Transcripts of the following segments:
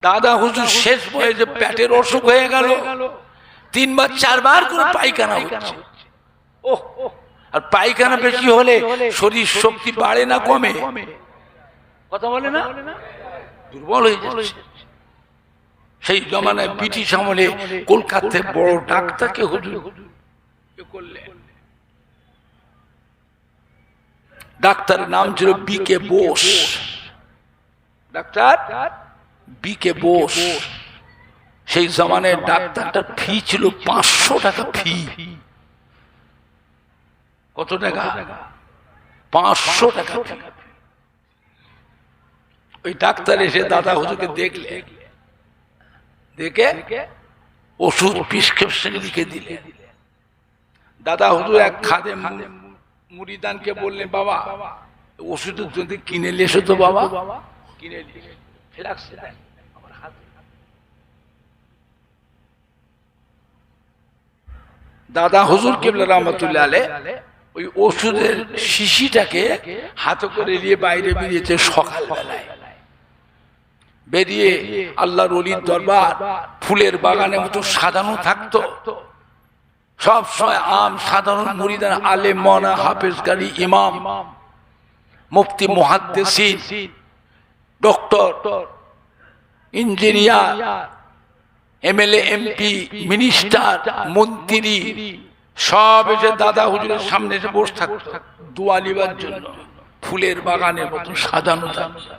দাদা হুজুর শেষ বয়সে পেটের অসুখ হয়ে গেল, 3 বার 4 বার করে পায়খানা হচ্ছে। ওহ, আর পায়খানা বেশি হলে শরীর শক্তি বাড়ে না কমে? কথা বলে না, দুর্বল হয়ে যাচ্ছে। সেই জমানায় ব্রিটিশ আমলে কলকাতায় বড় ডাক্তারকে হুজুর করলেন। ডাক্তারের নাম ছিল BK. Bose. Doctor BK. Bose. সেই জমানায় ডাক্তারটার ফি ছিল 500 টাকা ফি। কত টাকা? 500 টাকা ফি। ওই ডাক্তার এসে দাদা হুজুরকে দেখলে, দেখে ওষুধ প্রেসক্রিপশন লিখে দিলে। দাদা হুজুর এক খাদেম মুরিদানকে বললেন, বাবা ওষুধ যদি কিনে নিয়ে এসো তো বাবা। কিনে নিয়ে দাদা হুজুর কিবলা রহমাতুল্লাহ আলাইহি ওই ওষুধের শিশিটাকে হাতে করে নিয়ে বাইরে বেরিয়েছে সকালবেলায়। বেরিয়ে আল্লাহর ওলির দরবার ফুলের বাগানের মতো সাজানো থাকতো। সব সময় আম সাধারণ মুরিদান, আলেম, মাওলানা, হাফেজ, কারি, ইমাম, মুফতি, মুহাদ্দিসিন, doctor, engineer, MLA, MP, minister, মন্ত্রী সব এসে দাদা হুজুরের সামনে এসে বসে থাকতো দোয়া নিবার জন্য। ফুলের বাগানের মতো সাজানো থাকতো।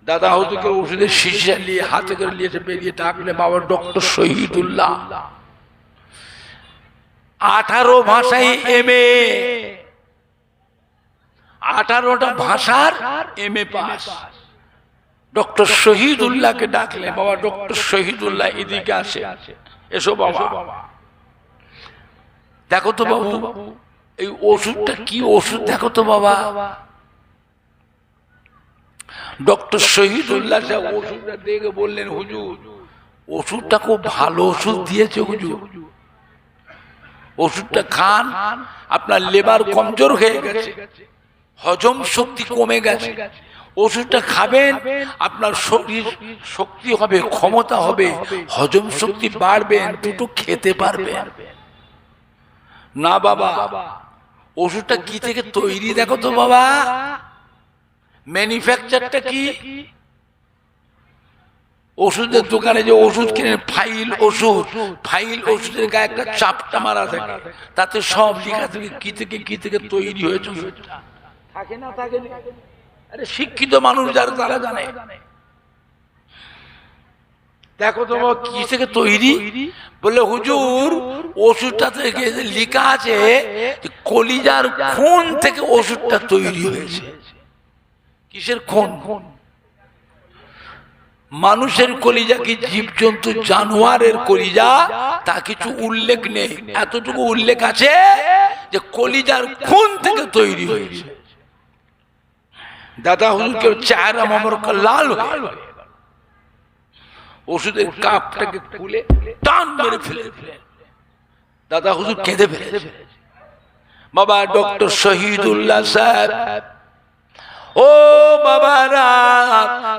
দাদা হুজুরকে ওষুধের শিশা নিয়ে হাতে করে নিয়েছে, বেরিয়ে ডাকলে, বাবা ডক্টর শহীদুল্লাহ, 18 ভাষায় এমএ, 18টা ভাষার এমএ পাস। ডক্টর শহীদুল্লাহকে ডাকলে, বাবা ডক্টর শহীদুল্লাহ এদিকে আসে, এসো বাবা। দেখো তো বাবু এই ওষুধটা কি ওষুধ, দেখো তো বাবা। ডক্টর শহীদুল্লাহ ওষুধটা দেখে বললেন, হুজুর ওষুধটা খুব ভালো ওষুধ দিয়েছে হুজুর, ওষুধটা খান, আপনার লিভার কমজোর হয়ে গেছে, হজম শক্তি কমে গেছে, ওষুধটা খাবেন, আপনার শরীর শক্তি হবে, ক্ষমতা হবে, হজম শক্তি বাড়বে, দুটো খেতে পারবেন। না বাবা, ওষুধটা কি থেকে তৈরি দেখো তো বাবা, ম্যানুফ্যাকচারটা কি। ওষুধের দোকানে যে ওষুধ কিনে, ফাইল ওষুধ, ফাইল ওষুধের গায়ে একটা চাপটা মারা থাকে, তাতে সব লেখা থাকে কি থেকে কি থেকে তৈরি হয়েছে। থাকে না থাকে না? আরে শিক্ষিত মানুষ যারা তারা জানে। দেখো তো কি থেকে তৈরি, বলে হুজুর ওষুধটা থেকে লেখা আছে কলিজার খুন থেকে ওষুধটা তৈরি হয়েছে। কিসের খুন? মানুষের কলিজা কি জীবজন্তু জানোয়ারের কলিজা, তা কিছু উল্লেখ নেই। এতটুকু উল্লেখ আছে যে কলিজার খুন থেকে তৈরি হয়েছে। দাদা হুজুরকে চেহারা মোবারক লাল হয়ে গেল। ওষুধের কাপটাকে খুলে টান মেরে ফেলে দাদা হুজুর কেঁদে ফেলেছে। বাবা ডক্টর শহীদুল্লাহ সাহেব, ও বাবারা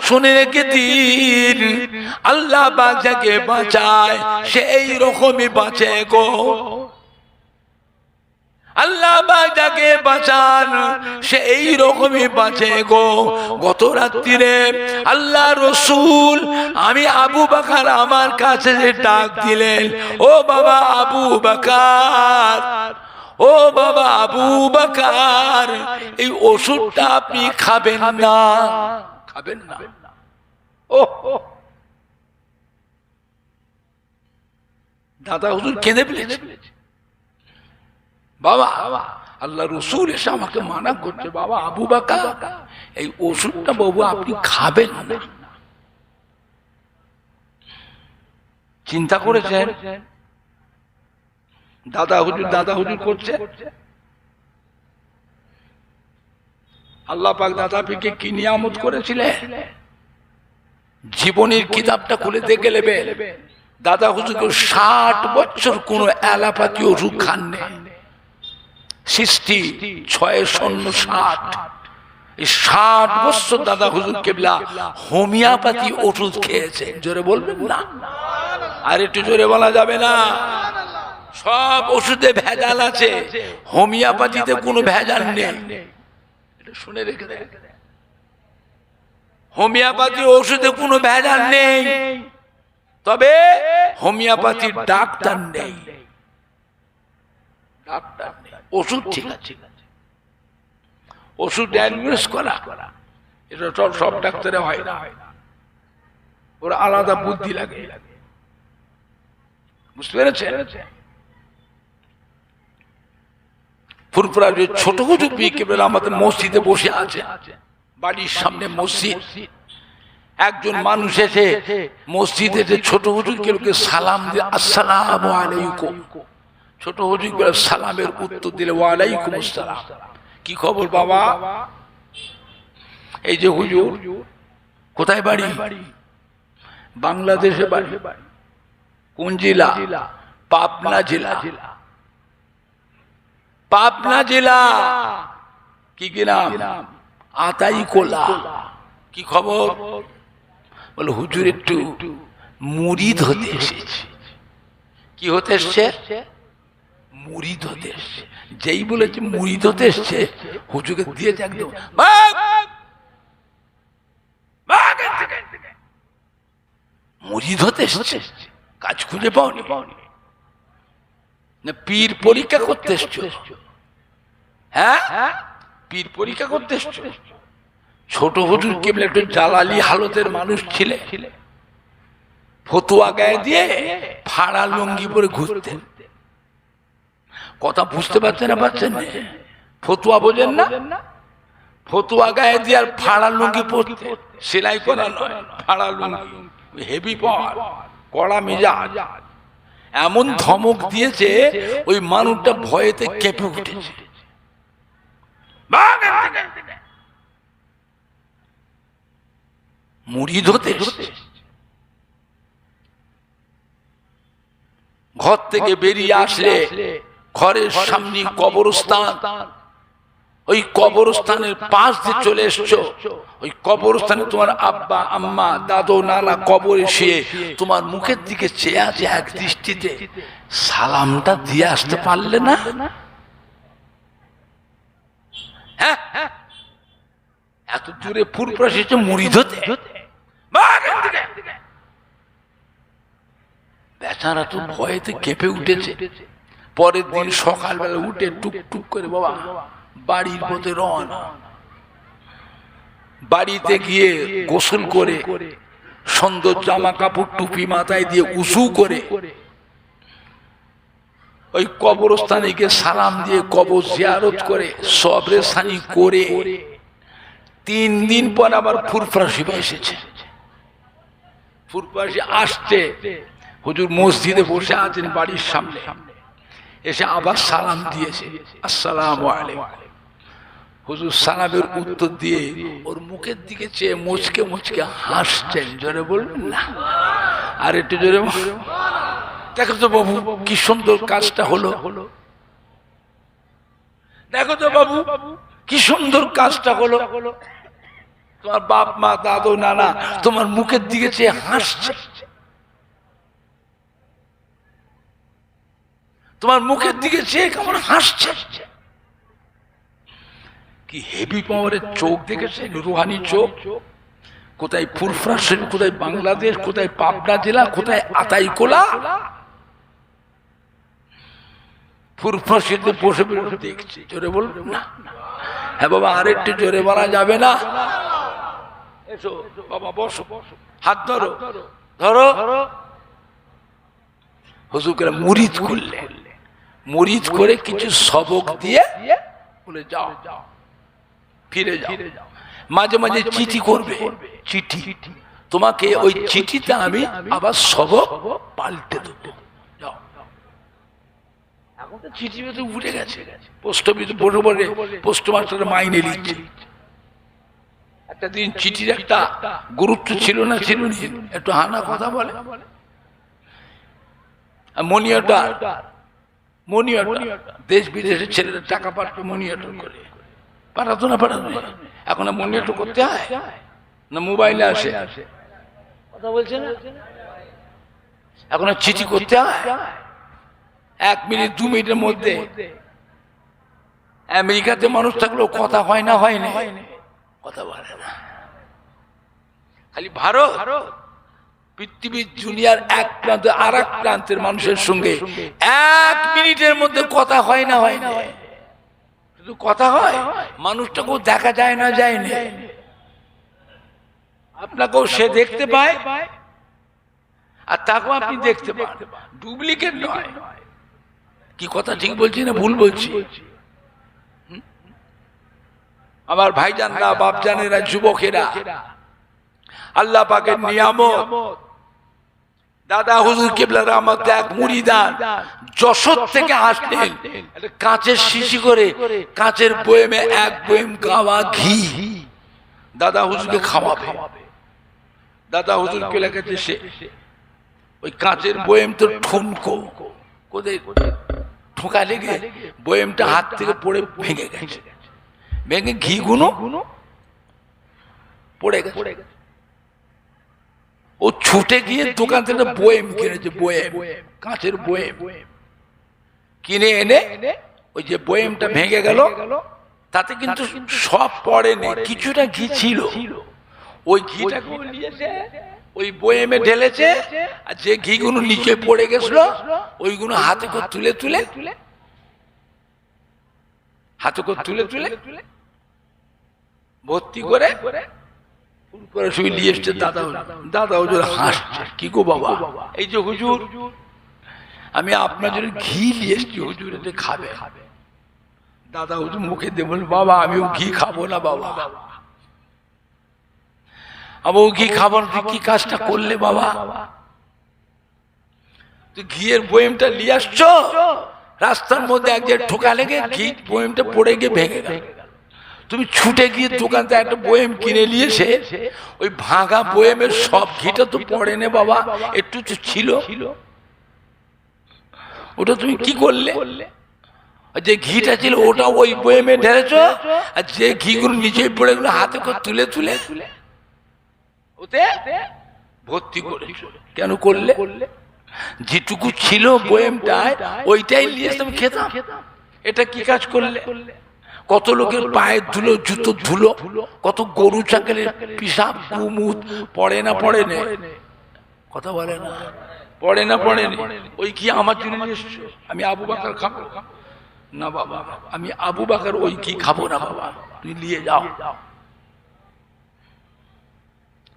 শুনে রেখে দিন, আল্লাহ পাক যাকে বাঁচায় সে এই রকমই বাঁচে গো। আল্লাহ পাক যাকে বাঁচান সে এই রকমই বাঁচে গো। গত রাত্রিরে আল্লাহ রসুল, আমি আবু বকর আমার কাছে যে ডাক দিলেন, ও বাবা আবু বকর, ও বাবা আবু বকর, এই ওষুধটা আপনি খাবেন না, খাবেন না। ও দাদা হুজুর কেঁদে ফেলেছে। বাবা আল্লাহ রসুল এসে আমাকে মানা করছে, বাবা আবু বকর এই ওষুধটা বাবু আপনি খাবেন না। চিন্তা করেছেন দাদা হুজুর করছে। আল্লাহ পাক দাদা পিকে কি নিয়ামত করেছিলেন, জীবনের কিতাবটা খুলে দেখে নেবে। দাদা হুজুরকে 60 বছর কোন অ্যালোপ্যাথি ওষুধ খাননি। 66 60 60 বছর দাদা হুজুর কেবলা হোমিওপ্যাথি ওষুধ খেয়েছে। জোরে বলবেন না? আর একটু জোরে বলা যাবে না? সব ওষুধে ভেজাল আছে, হোমিওপ্যাথিতে কোনো ভেজাল নেই। এটা শুনে রেখে দেন, হোমিওপ্যাথি ওষুধে কোনো ভেজাল নেই, তবে হোমিওপ্যাথির ডাক্তার নেই। ডাক্তার নেই, ওষুধ ঠিক আছে, ওষুধ অ্যাডমিনিস করা, এটা সব ডাক্তারে হয় না, ওরা আলাদা বুদ্ধি লাগে। বুঝতে পেরেছেন? ফুরফুরা যে ছোট হুজুর পীর কেবল আমাদের মসজিদে বসে আছে, বাড়ির সামনে মসজিদ। একজন মানুষ এসে মসজিদে যে ছোট হুজুরকে সালাম দিয়ে আসসালামু আলাইকুম, ছোট হুজুর সালামের উত্তর দিলে ওয়ালাইকুম আসসালাম। কি খবর বাবা? এই যে হুজুর, কোথায় বাড়ি? বাংলাদেশে বাড়ি। কোন জেলা? পাবনা জেলা। পাবনা জেলা। কি নাম? আতাইকোলা। কি খবর? বলে হুজুর একটু মুরিদ হতে এসেছে। কি হতে এসছে? মুরিদ হতে এসছে। যেই বলেছে মুরিদ হতে এসছে, হুজুরকে দিয়েছে একদম মুরিদ হতে এসছে। কাজ খুঁজে পাওনি না? পীর পরীক্ষা করতে এসছো? হ্যাঁ, পীর পরীক্ষা করতে এসছো? ছোট হুজুর কেবল একটু জালালি হালতের মানুষ ছিলে, ফতুয়া গায়ে দিয়ে ফাড়া লুঙ্গি পরে ঘুরতেন। কথা বুঝতে পারছেন না? পারছেন না? ফতুয়া বোঝেন না? ফতুয়া গায়ে দিয়ে আর ফাড়া লুঙ্গি পরতে, সেলাই করা নয়, ফাড়া লুঙ্গি, হেভি পাওয়ার, কড়া মেজাজ। এমন ধমক দিয়েছে ওই মানুষটা ভয়েতে কেঁপে উঠেছে। মুরিদ হতে ঘর থেকে বেরিয়ে আসলে ঘরের সামনে কবরস্থান, ওই কবরস্থানের পাশ দিয়ে চলে এসছো। ওই কবরস্থানে তোমার আব্বা আম্মা দাদু নানা কবরে শুয়ে তোমার মুখের দিকে চেয়ে আছে এক দৃষ্টিতে, সালামটা দিয়ে আসতে পারলে না? হ্যাঁ, এত দূরে ফুরফুরা এসেছে মুরিদ হতে। বেচারা তো ভয়েতে কেঁপে উঠেছে। পরের দিন সকালবেলা উঠে টুকটুক করে বাবা বাড়ির পথে রওনা। বাড়িতে গিয়ে গোসল করে সুন্দর জামা কাপড় টুপি মাথায় দিয়ে উজু করে ওই কবরস্থানে গিয়ে সালাম দিয়ে কবর জিয়ারত করে সবরে সানি করে 3 দিন পর আবার ফুরফুরা শিবা এসেছে। ফুরফুরা আসছে, হুজুর মসজিদে বসে আছেন বাড়ির সামনে, এসে আবার সালাম দিয়েছে, আসসালামু আলাইকুম। হুজুর সালামের উত্তর দিয়ে ওর মুখের দিকে চেয়ে মুচকে মুচকে হাসছেন। জোরে বলবেন না? আর একটু জোরে। দেখো তো বাবু কি সুন্দর কাজটা হলো, দেখো তো বাবু কি সুন্দর কাজটা হলো। তোমার বাপ মা দাদু নানা তোমার মুখের দিকে চেয়ে হাসছে, তোমার মুখের দিকে চেয়ে কেমন হাসছে। কি হেভি পাওয়ারের চোখ দেখেছে, রুহানি চোখ। কোথায় ফুরফুরা শরীফ, কোথায় বাংলাদেশ, কোথায় পাবনা জেলা, কোথায় আতাইকোলা। ফুরফুরা শরীফে বসে বসে দেখছি। জোরে বলবেন না? হ্যাঁ বাবা, আর একটু জোরে বলা যাবে না? এসো বাবা, বসো, হাত ধরো, ধরো। হুজুরকে মুরিদ করলে, মুরিদ করে কিছু সবক দিয়ে বলে যাও, ফিরে যাও। মাঝে মাঝে চিঠি করবে, চিঠি তোমাকে ওই চিঠিতে আমি আবার সবক পাল্টে দেবো। যাও। এখন তো চিঠি তো উঠে গেছে, পোস্ট অফিসে বসে বসে পোস্ট মাস্টার মাইনে নিচ্ছে। একটা দিন চিঠির একটা গুরুত্ব ছিল না, ছিল না, একটু হানা কথা বলে। মনি অর্ডার, মনি অর্ডার, দেশ বিদেশের ছেলেদের টাকা পাঠাতে মনি অর্ডার করে পাঠাতো না পাঠাতো, এখন মনে একটু করতে হয় না, মোবাইলে আসে কথা বলছে না, এখন চিঠি করতে হয় 1 মিনিট 2 মিনিটের মধ্যে। আমেরিকাতে মানুষ থাকলেও কথা হয় না, হয় না, কথা বলে না। খালি ভারত পৃথিবীর দুনিয়ার এক প্রান্ত আর এক প্রান্তের মানুষের সঙ্গে 1 মিনিটের মধ্যে কথা হয় না, হয় না, শুধু কথা হয়, মানুষটাকেও দেখা যায় না, যায় না। আপনাকেও সে দেখতে পায় আর তাকেও আপনি দেখতে পান, ডুপ্লিকেট নয়। কি কথা ঠিক বলছি না ভুল বলছি? আমার ভাইজানরা, বাপজানেরা, যুবকেরা, আল্লাহ পাকের নিয়ামত। দাদা হুজুর কিবলা রহমত এক মুরিদান যশোর থেকে আসলেন, কাঁচের শিশি করে, কাঁচের বয়েমে 1 বয়েম গাওয়া ঘি দাদা হুজুরকে খাওয়াবে। দাদা হুজুর কে লেগেছে সে ওই কাঁচের বয়েম তো ঠুনকো, কোথায় ঠোকা লেগে বয়েমটা হাত থেকে পড়ে ভেঙে গেছে, ভেঙে ঘি গুনো পড়ে গেছে। ও ছুটে গিয়ে দোকান থেকে বয়েম কিনেছে, বয়েম, কাঁচের বয়েম কিনে এনে ওই যে বয়েমটা ভেঙে গেল, তাতে কিন্তু সব পড়েনি, কিছুটা ঘি ছিল। ওই ঘিটাকে নিয়েছে ওই বয়েমে ঢেলেছে, আর যে ঘিগুলো নিচে পড়ে গেছিল ওইগুলো হাতে করে তুলে তুলে ভর্তি করে শুয়ে নিয়ে এসছে দাদা। দাদা হুজুর হাসছে, কি গো বাবা, এই যে হুজুর আমি আপনার জন্য ঘি নিয়ে এসছি, হুজুর এটা খাবে। দাদা হুজুর মুখে দিয়ে বলল, বাবা আমিও ঘি খাবো না বাবা, আমি ঘি খাবো না। তুই কি কাজটা করলে বাবা? তুই ঘিয়ের বয়েমটা নিয়ে আসছো, রাস্তার মধ্যে এক জায়গায় ঠোকা লেগে ঘি বয়েমটা পড়ে গিয়ে ভেঙে গেল। তুমি ছুটে গিয়ে দোকান থেকে একটা বয়েম কিনে নিয়েছে, ওই ভাঙা বয়েমের সব ঘিটা তো পড়ে নে বাবা, একটু তো ছিল, ওটা তুমি কি করলে? যে ঘিটা ছিল ওটা ওই বয়েমে ঢেলেছ, আর যে ঘিগুলো নিচে পড়ে গেলো হাতে করে তুলে তুলে ওতে ভর্তি করে। কেন করলে? যেটুকু ছিল বয়েমটায় ওইটাই নিয়ে তুমি খেতাম। এটা কি কাজ করলে? কত লোকের পায়ের ধুলো, জুতো ধুলো, কত গরু ছাগলের পিসাব কুমুদ পড়ে না, পড়ে না, কথা বলে না, পড়ে না, পড়ে না। ওই কি আমার জন্য এসছো? আমি আবু বাকার খাবো না বাবা, আমি আবু বাকার ওই কি খাবো না বাবা, তুই নিয়ে যাও।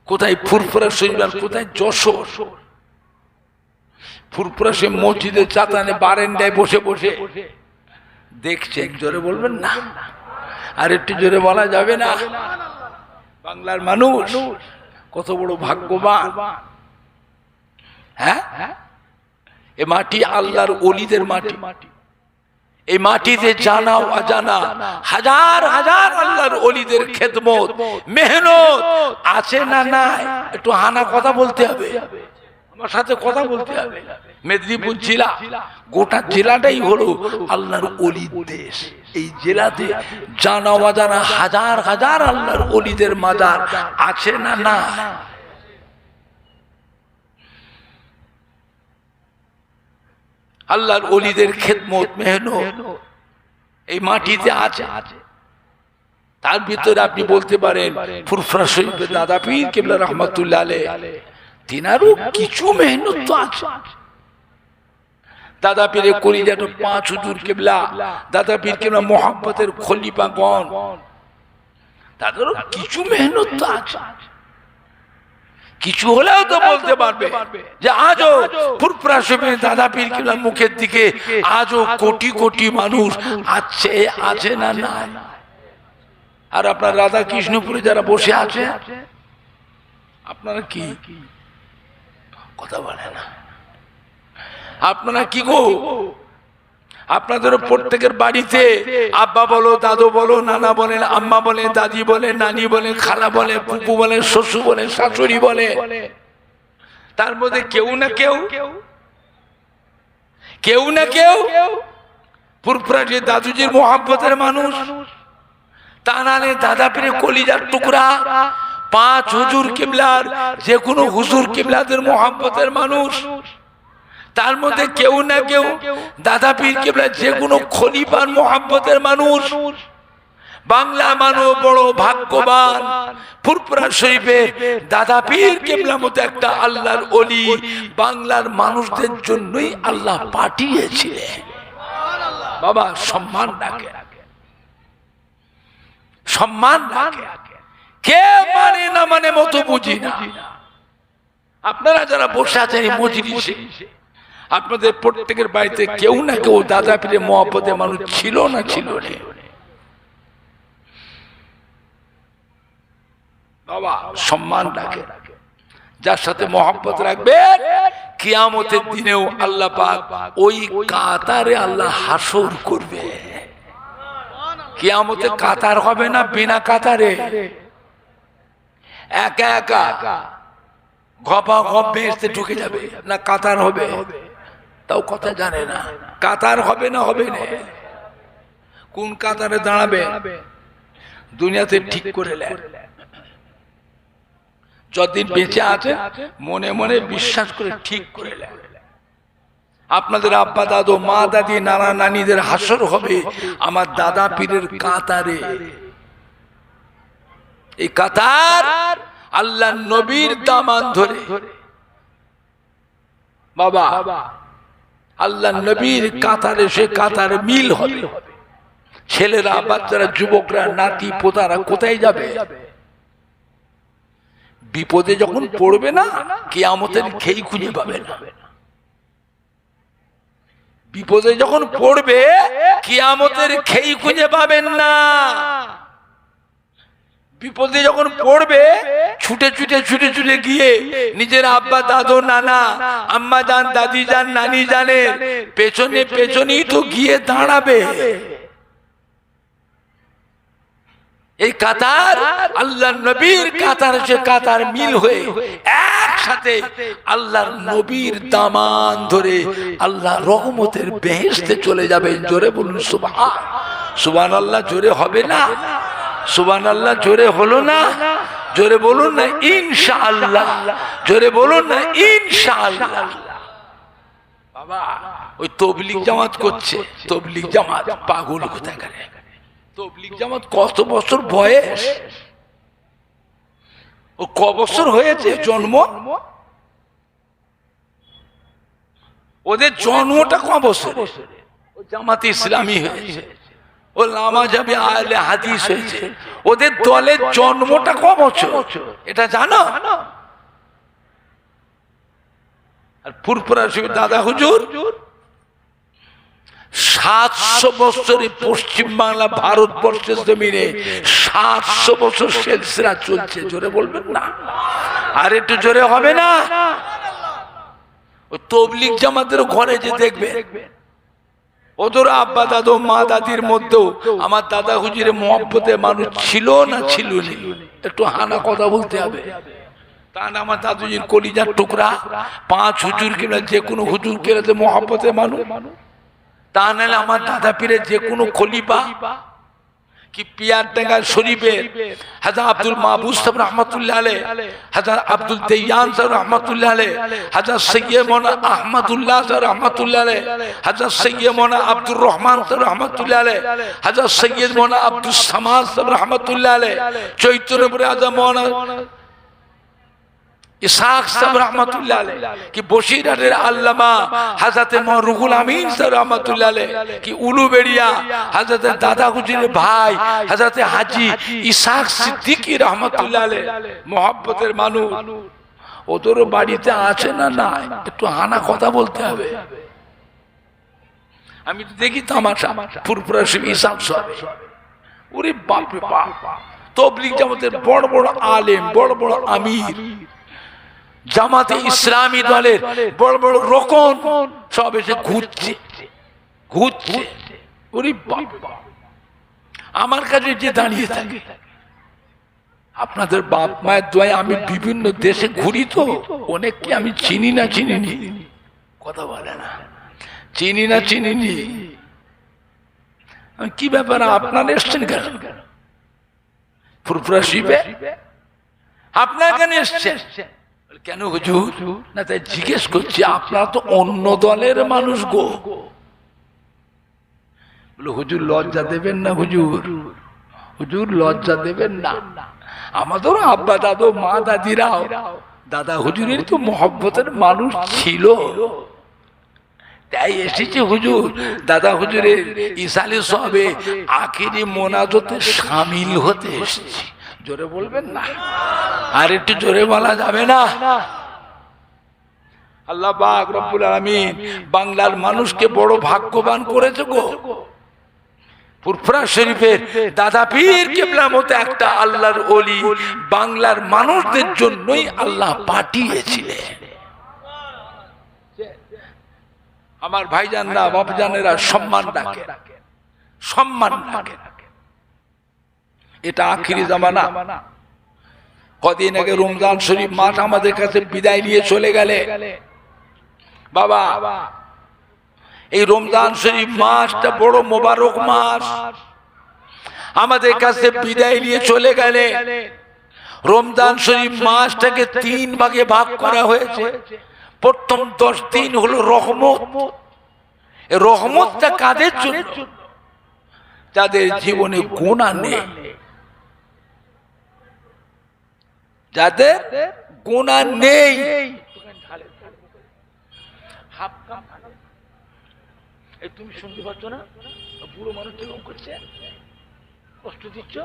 কোথায় ফুরফুরা শরীফ, কোথায় যশোর। ফুরফুরা শরীফ মসজিদের চাতানে বারান্দায় বসে বসে দেখছেন। জোরে বলবেন না, আর একটু জোরে বলা যাবে না? বাংলার মানুষ কত বড় ভাগ্যবান। হ্যাঁ, এ মাটি আল্লাহর ওলিদের মাটি। এই মাটিতে জানা অজানা হাজার হাজার আল্লাহর ওলিদের খেদমত, মেহনত আছে না নাই? একটু হানা কথা বলতে হবে, আমার সাথে কথা বলতে হবে। মেদিনীপুর জেলা, গোটা জেলাটাই হলো আল্লাহর ওলির দেশ। এই জেলাতে জানা অজানা হাজার হাজার আল্লাহর ওলিদের মাজার আছে না না? আল্লাহর ওলিদের খেদমত মেহনত এই মাটিতে আছে। তার ভিতরে আপনি বলতে পারেন ফুরফুরা শরীফের দাদা পীর কিবলা রহমাতুল্লাহ আলাইহি, তিনারও কিছু মেহনত তো আছে। দাদা পীরের কলিজাটা 5 হুজুর কিবলা, দাদা পীর কিবলা মোহাব্বতের খলিফাগণ, তাদেরও কিছু মেহনত তো আছে। কিছু হলেও তো বলতে পারবে যে আজও ফুরফুরা শরীফের দাদা পীর কিবলার মুখের দিকে আজও কোটি কোটি মানুষ আছে, আছে না না? আর আপনার রাধা কৃষ্ণপুরে যারা বসে আছে, আপনারা কি কথা বলে না? আপনারা কি গো? আপনাদের প্রত্যেকের বাড়িতে আব্বা বলো, দাদু বলো, নানা বলেন, আম্মা বলে, দাদি বলে, নানি বলে, খালা বলে, ফুপু বলে, শ্বশুর বলে, শাশুড়ি বলে, তার মধ্যে কেউ না কেউ ফুরফুরা যে দাদুজির মোহাব্বতের মানুষ, তা নাহলে দাদা পীরের কলিজার টুকরা, 5 হুজুর কিবলার যে কোনো হুজুর কিবলাদের মোহাব্বতের মানুষ, তার মধ্যে কেউ না কেউ দাদা পীর কিবলার যে কোনো খলিফার মোহাব্বতের মানুষ। বাংলা মানুষ বড় ভাগ্যবান, ফুরফুরা শরীফের দাদা পীর কিবলার মতো একটা আল্লাহর ওলি বাংলার মানুষদের জন্যই আল্লাহ পাঠিয়েছিলেন। বাবা সম্মান রাখে, সম্মান রাখে, কে মানে না মানে মতো বুঝি না। আপনারা যারা বসে আছেন এই মজলিসে, আপনাদের প্রত্যেকের বাড়িতে কেউ না কেউ দাদা পীরের মহব্বতের মানুষ ছিল না ছিল না? বাবা সম্মান রাখে, যার সাথে মহব্বত রাখবে কিয়ামতের দিনেও আল্লাহ পাক ওই কাতারে আল্লাহ হাসর করবে। কিয়ামতে কাতার হবে না বিনা কাতারে, একা একা গপা গপ বেহেশতে ঢুকে যাবে না কাতার হবে, তাও কথা জানে না। কাতার হবে না হবে না, কোন কাতারে দাঁড়াবে দুনিয়াতে ঠিক করে নেন। যতদিন বেঁচে আছে মনে মনে বিশ্বাস করে ঠিক করে নেন। আপনাদের আব্বা দাদু মা দাদি নানা নানিদের হাসর হবে আমার দাদা পীরের কাতারে। এই কাতার আল্লাহ নবীর দামান ধরে, বাবা আল্লাহ নবীর কাতারে সে কাতারে মিল হবে। ছেলেরা বাচ্চারা যুবকরা নাতি পোতারা কোথায় যাবে? বিপদে যখন পড়বে না কিয়ামতের খেই খুঁজে পাবে না। বিপদে যখন পড়বে কিয়ামতের খেই খুঁজে পাবেন না। বিপদে যখন পড়বে ছুটে ছুটে ছুটে ছুটে গিয়ে নিজের আব্বা দাদু নানা আম্মা জান দাদি জান নানি জানের পেছনে পেছনেই তো গিয়ে দাঁড়াবে। এই কাতার আল্লাহর নবীর কাতার, সে কাতার মিল হয়ে একসাথে আল্লাহর নবীর দামান ধরে আল্লাহ রহমতের বেহেশতে চলে যাবেন। জোরে বলুন সুবহান, সুবহানাল্লাহ জোরে হবে না? সুবহানাল্লাহ জোরে হলো না? জোরে বলুন না ইনশাআল্লাহ, জোরে বলুন না ইনশাআল্লাহ। বাবা ওই তবলিগ জামাত করছে, তবলিগ জামাত পাগল কোথায় গেলে? তবলিগ জামাত কত বছর বয়স, ও ক বছর হয়েছে জন্ম, ওদের জন্মটা ক বছর? জামাত ইসলামী হয়েছে, ও লামা যাবে আহলে হাদিস হয়েছে। ওদের দলের জন্মটা ক বছর এটা জানো? আর ফুরফুরা শরীফ দাদা হুজুর 700 বছরে পশ্চিম বাংলা ভারতবর্ষের জমিনে 700 বছর সিলসিলা চলছে। জোরে বলবেন না? আর একটু জোরে হবে না? ওই তবলিগ জামাতের ঘরে যে দেখবে ওদের আব্বা দাদু মা দাদির মধ্যেও আমার দাদা হুজুরের মহব্বতের মানুষ ছিল না ছিল না? একটু হানা কথা বলতে হবে। তা না আমার দাদুজির কলিজার টুকরা 5 হুজুর কিনা যে কোনো হুজুর কিনা মহব্বতের মানুষ, তা নাহলে আমার দাদা পীরের যে কোনো খলিফা কি পিয়ারডাঙ্গা শরীফের হাজরত আব্দুল মাহবুব সাহেব রহমাতুল্লাহ আলাইহি, হাজরত আব্দুল দেয়ান সাহেব রহমাতুল্লাহ আলাইহি, হাজরত সৈয়দ মৌলানা আহমদুল্লাহ সাহেব রহমাতুল্লাহ আলাইহি, হাজরত সৈয়দ মৌলানা আব্দুর রহমান সাহেব রহমাতুল্লাহ আলাইহি, হাজরত সৈয়দ মৌলানা আব্দুস সামাদ সাহেব রহমাতুল্লাহ আলাইহি, চৈতন্যপুরে আজম মৌলানা ইসহাক সাহেব রহমাতুল্লাহ আলাইহি, কি বসিরহাটের আল্লামা হযরত রুহুল আমিন সাহেব রহমাতুল্লাহ আলাইহি, কি উলুবেড়িয়া হযরত দাদা হুজুরের ভাই হযরত হাজী ইসহাক সিদ্দিকী রহমাতুল্লাহ আলাইহি মহব্বতের মানুষ। ওদের বাড়িতে আছে না নাই? একটু হানা কথা বলতে হবে। আমি তো দেখি তামাশা ফুরফুরা শরীফ ইসহাক সাহেব, ওরে বাপ রে বাপ, তবলিগ জামাতের বড় বড় আলেম, বড় বড় আমির, জামাতে ইসলামী দলের বড় বড় রকম সব এসে ঘুরছে ঘুরছে। ওরে বাবা, আমার কাছে যে দাঁড়িয়ে থাকে, আপনাদের বাপ মায়ের দোয়ায় আমি বিভিন্ন দেশে ঘুরি, তো অনেককে আমি চিনি না চিনিনি, কথা বলে না, চিনি না চিনিনি। কি ব্যাপার আপনারা এসছেন কেন? ফুরফুরা শিবে আপনার কেন এসছেন? কেন হুজুর? না তাই জিজ্ঞেস করছি, আপনারা তো অন্য দলের মানুষ গো। হুজুর লজ্জা দেবেন না, হুজুর হুজুর লজ্জা দেবেন না। আমাদের আব্বা দাদু মা দাদিরাও দাদা হুজুরের তো মহব্বতের মানুষ ছিল, তাই এসেছে হুজুর দাদা হুজুরের ইসালে সবে আখিরি মোনাজাতে শামিল হতে এসেছি। জোরে বলবেন না? আর একটু জোরে বলা যাবে না? আল্লাহ পাক রব্বুল আলামিন বাংলার মানুষকে বড় ভাগ্যবান করেছে গো। ফুরফুরা শরীফের দাদা পীর কেবলা মতো একটা আল্লাহর ওলি বাংলার মানুষদের জন্যই আল্লাহ পাঠিয়েছিলেন। আমার ভাইজানরা বাপজানেরা সম্মান ডাকে, সম্মান ডাকে। এটা আখিরি জামানা। কদিন আগে রমজান শরীফ মাস আমাদের কাছে বিদায় নিয়ে চলে গেলে বাবা, এই রমজান শরীফ মাসটা বড় মোবারক মাস, আমাদের কাছে বিদায় নিয়ে চলে গেলে রমজান শরীফ মাসটাকে 3 ভাগে ভাগ করা হয়েছে। প্রথম 10 দিন হলো রহমত। রহমতটা কাদের জন্য? যাদের জীবনে গুনাহ নেই, যাদের গুনাহ নেই। তুমি শুনতে পাচ্ছ না? বুড়ো মানুষ এরকম করছে, কষ্ট দিচ্ছ।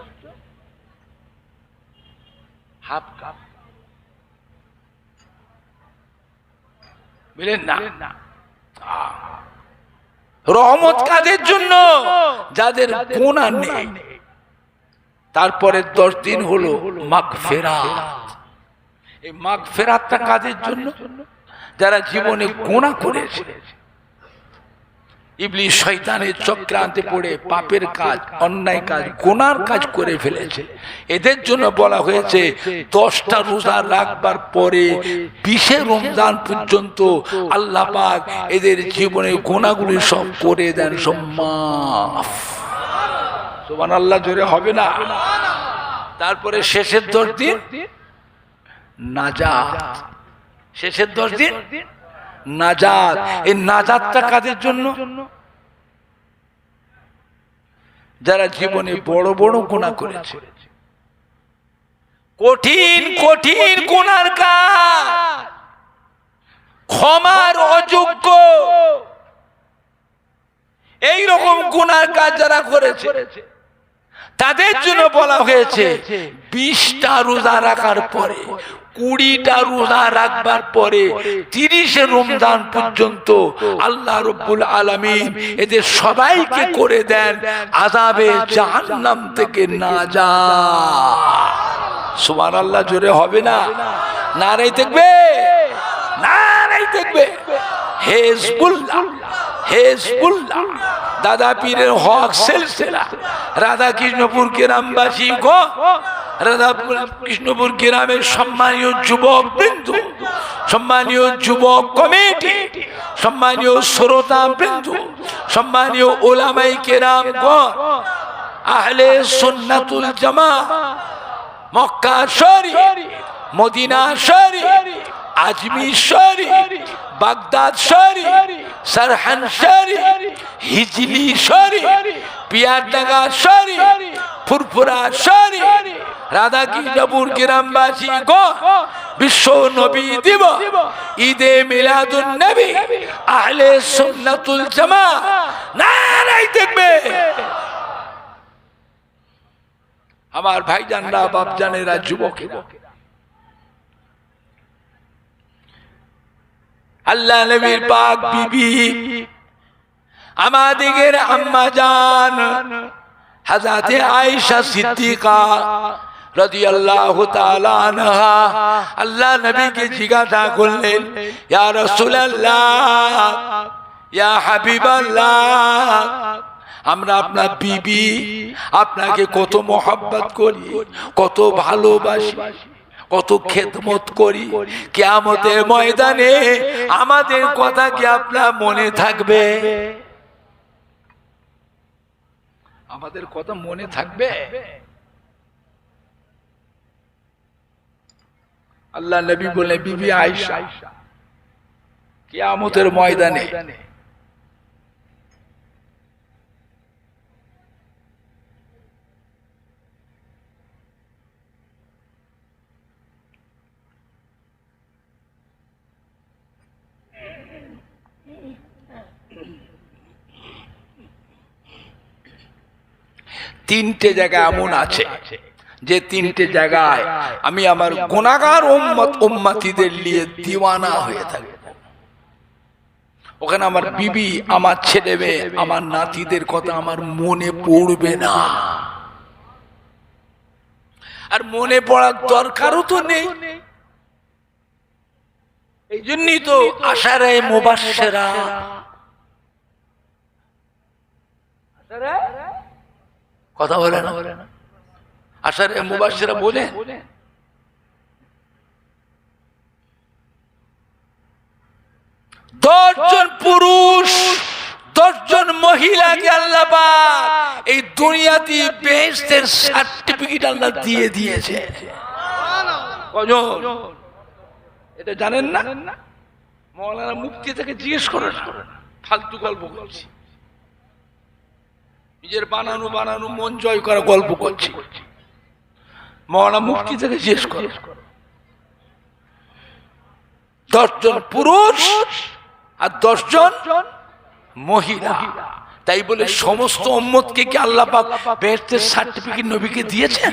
হাফ কাপ বলেন না। রহমত কাদের জন্য? যাদের গুনাহ নেই। তারপরে 10 দিন হলো মাগফিরাত। এই মাগফিরাতটা কাদের জন্য? যারা জীবনে গুনাহ করেছে, ইবলিস শয়তানের চক্রান্তে পড়ে পাপের কাজ, অন্যায় কাজ, গুনার কাজ করে ফেলেছে। এদের জন্য বলা হয়েছে 10টা রোজা রাখবার পরে 20 রমজান পর্যন্ত আল্লাহ পাক এদের জীবনের গুনাহগুলি সব করে দেন, সব মাফ। সুবহানাল্লাহ জোরে হবে না? তারপরে শেষের 10 দিন নাজাত। শেষের 10 দিন নাজাত। এই নাজাতটা কাদের জন্য? যারা জীবনে বড় বড় গুনাহ করেছে, কঠিন কঠিন গুনার কাজ, ক্ষমার অযোগ্য এই রকম গুনার কাজ যারা করেছে, তাদের জন্য বলা হয়েছে 20টা রোজা রাখার পরে, 20টা রোজা রাখবার পরে 30 রমজান পর্যন্ত আল্লাহ রব্বুল আলামিন এদের সবাইকে করে দেন আযাবে জাহান্নাম থেকে নাজাত। সুবহানাল্লাহ জোরে হবে না? নারায়ে তাকবীর, নারায়ে তাকবীর। হিজবুল্লাহ, হিজবুল্লাহ দাদা পীরের হক সিলসিলা রাধা কৃষ্ণপুর গ্রামবাসী গো, রাধা কৃষ্ণপুর গ্রামের সম্মানীয় যুবক বৃন্দ, সম্মানীয় যুবক কমিটি, সম্মানীয় শ্রোতা বৃন্দ, সম্মানীয় ওলামাই কেরাম গো, আহলে সুন্নাতুল জামাত, মক্কা শরীফ, মদিনা শরীফ, আজমির শরীফ, বাগদাদ শরীফ, সারহান শরীফ, হিজলি শরীফ, পিয়ারডাঙ্গা শরীফ, ফুরফুরা শরীফ, রাধা কৃষ্ণপুর গ্রামবাসী গো, বিশ্ব নবী দিবস, ঈদে মিলাদুন নবী, আহলে সুন্নাতুল জামাত, নারায়ে তাকবীর। আমার ভাইজানরা, বাপজানেরা, যুবকেরা, আল্লাহ নবীর পাক বিবি আমাদের আম্মা জান হযরতে আয়েশা সিদ্দিকা রাদিয়াল্লাহু তাআলা আনহা আল্লাহ নবীকে জিজ্ঞাসা করলেন, ইয়া রাসূলুল্লাহ, ইয়া হাবিবাল্লাহ, আমরা আপনার বিবি, আপনাকে কত মহব্বত করি, কত ভালোবাসি, কত খেদমত করি, কিয়ামতের ময়দানে আমাদের কথা কি আপনার মনে থাকবে? আমাদের কথা মনে থাকবে? আল্লাহ নবী বলে বিবি আয়েশা কিয়ামতের ময়দানে তিনটে জায়গা এমন আছে যে তিনটে জায়গায় আমি আমার গুনাহগার উম্মতিদের নিয়ে দিওয়ানা হয়ে থাকি। ওখানে আমার বিবি, আমার ছেলে মেয়ে, আমার নাতিদের কথা আমার মনে পড়বে না, আর মনে পড়ার দরকারও তো নেই। এই জন্যই তো আশারে মুবাশশিরা, কথা বলে না, আশারে মুবাশশিরা বলে 10 জন পুরুষ 10 জন মহিলাকে আল্লাহ পাক এই দুনিয়াতে বেহেশতের সার্টিফিকেট আল্লাহ দিয়ে দিয়েছে। কজন এটা জানেন না? মাওলানা মুফতি থেকে জিজ্ঞেস করেন, ফালতু গল্প করছি, নিজের বানানো বানানো মন জয় করা গল্প করছি। মাওলানা মুফতি থেকে জিজ্ঞেস করেন, 10 জন পুরুষ আর 10 জন মহিলা, তাই বলে সমস্ত উম্মতকে কি আল্লাহ পাক বেহেশতের সার্টিফিকেট নবীকে দিয়েছেন?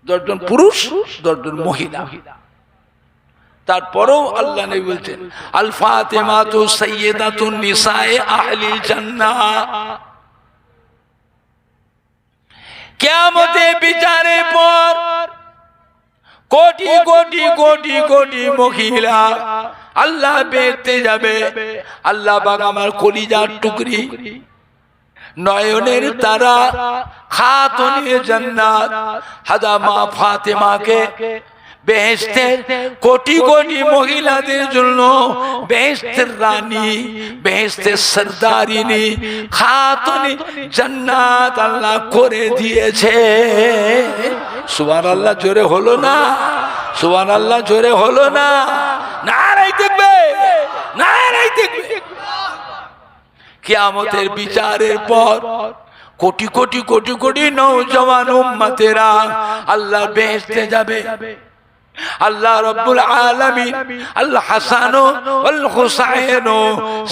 10 জন পুরুষ 10 জন মহিলা। তারপরেও আল্লাহ নবী বলছেন আল ফাতিমাতু সাইয়্যিদাতুন নিসায়ে আহলিল জান্নাহ। কিয়ামতের বিচারের পর কোটি কোটি কোটি কোটি মহিলা আল্লাহ বেহেশতে যাবে। আল্লাহ পাক আমার কলিজার টুকরি, নয়নের তারা, খাতুনে জান্নাত হাজা মা ফাতেমাকে বেহেশতের কোটি কোটি মহিলাদের জন্য বেহেশতের রানী, বেহেশতের সরদারিনী, খাতুনে জান্নাত আল্লাহ করে দিয়েছে। সুবহানাল্লাহ জোরে হলো না? সুবহানাল্লাহ জোরে হলো না? নারাই দেখবে, নারাই দেখবে। কিয়ামতের বিচারের পর কোটি কোটি কোটি কোটি নওজওয়ান উম্মতেরা আল্লাহ বেহেশতে যাবে। আল্লাহ রাব্বুল আলামিন আল্লাহ হাসান ওয়াল হুসাইন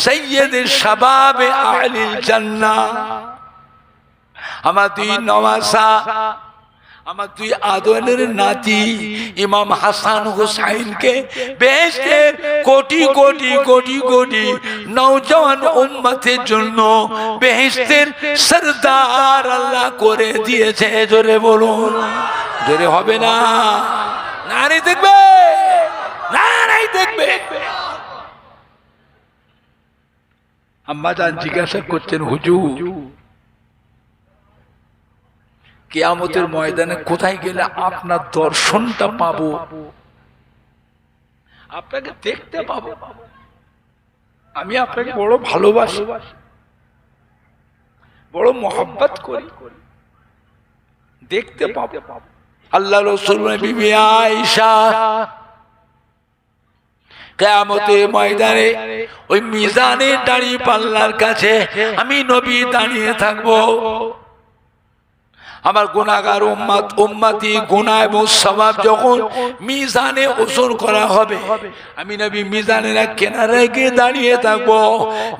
সাইয়্যিদুশ শাবাব আহলিল জান্নাহ, আমার দুই নওয়াসা, আমার দুই আদরের নাতি ইমাম হাসান হুসাইনকে বেহেশতের কোটি কোটি কোটি কোটি নওজওয়ান উম্মতের জন্য বেহেশতের সরদার আল্লাহ করে দিয়েছে। জোরে বলুন, জোরে হবে না? নারী দেখবে, নারী দেখবে। আম্মা জান জিজ্ঞাসা করছেন, হুজুর কিয়ামতের ময়দানে কোথায় গেলে আপনার দর্শনটা পাবো, আপনাকে দেখতে পাবো? আমি আপনাকে বড় ভালোবাসি, বড় মহব্বত করি, দেখতে পাবো। আল্লাহ রাসূল বিবি আয়েশা কিয়ামতের ময়দানে ওই মিজানের দাঁড়িয়ে পাল্লার কাছে আমি নবী দাঁড়িয়ে থাকবো। আমার গুনাহগার উম্মত উম্মতি গুনাহ এবং সওয়াব যখন মিজানে ওজন করা হবে, আমি নবী মিজানের এক কিনারায় গিয়ে দাঁড়িয়ে থাকবো,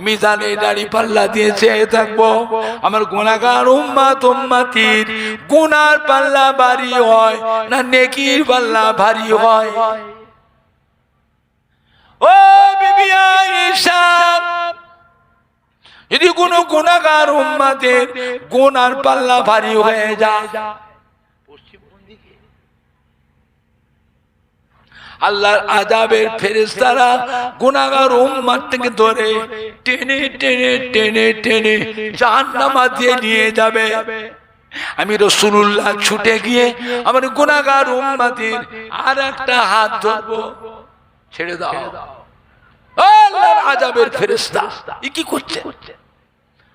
মিজানে দাঁড়ি পাল্লা দিয়ে চেয়ে থাকবো। আমার গুনাহগার উম্মত উম্মতির গুনার পাল্লা ভারী হয় না নেকির পাল্লা ভারী হয়? ও বিবি আয়েশা, যদি কোনো গুনাহগার উম্মতের গুনার পাল্লা ভারী হয়ে যায়, আল্লাহর আযাবের ফেরেশতারা গুনাহগার উম্মতকে ধরে টেনে টেনে টেনে টেনে জাহান্নামে দিয়ে নিয়ে যাবে। আমি রাসূলুল্লাহ ছুটে গিয়ে আমার গুনাহগার উম্মতের আর একটা হাত ধরবো, ছেড়ে দাও। আল্লাহর আযাবের ফেরেশতা এ কি করছে?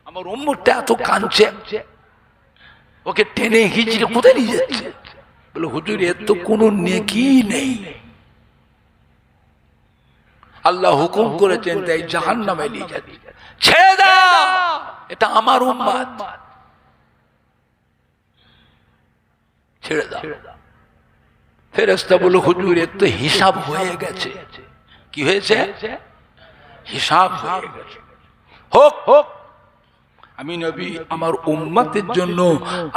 আমার উম্মতটা এত কাঁদছে, ওকে টেনে হিচড়ে কোথায় নিয়ে যাচ্ছে? বলে হুজুর এর তো কোনো নেকি নেই। আল্লাহ হুকুম করেছেন তাই জাহান্নামে নিয়ে যাবে, ছেড়ে দাও, এটা আমার উম্মত, ছেড়ে দাও। ফেরেশতা বলে হুজুর এর তো হিসাব হয়ে গেছে। কি হয়েছে? হিসাব হয়ে গেছে। হোক হোক, আমি নবী আমার উম্মতের জন্য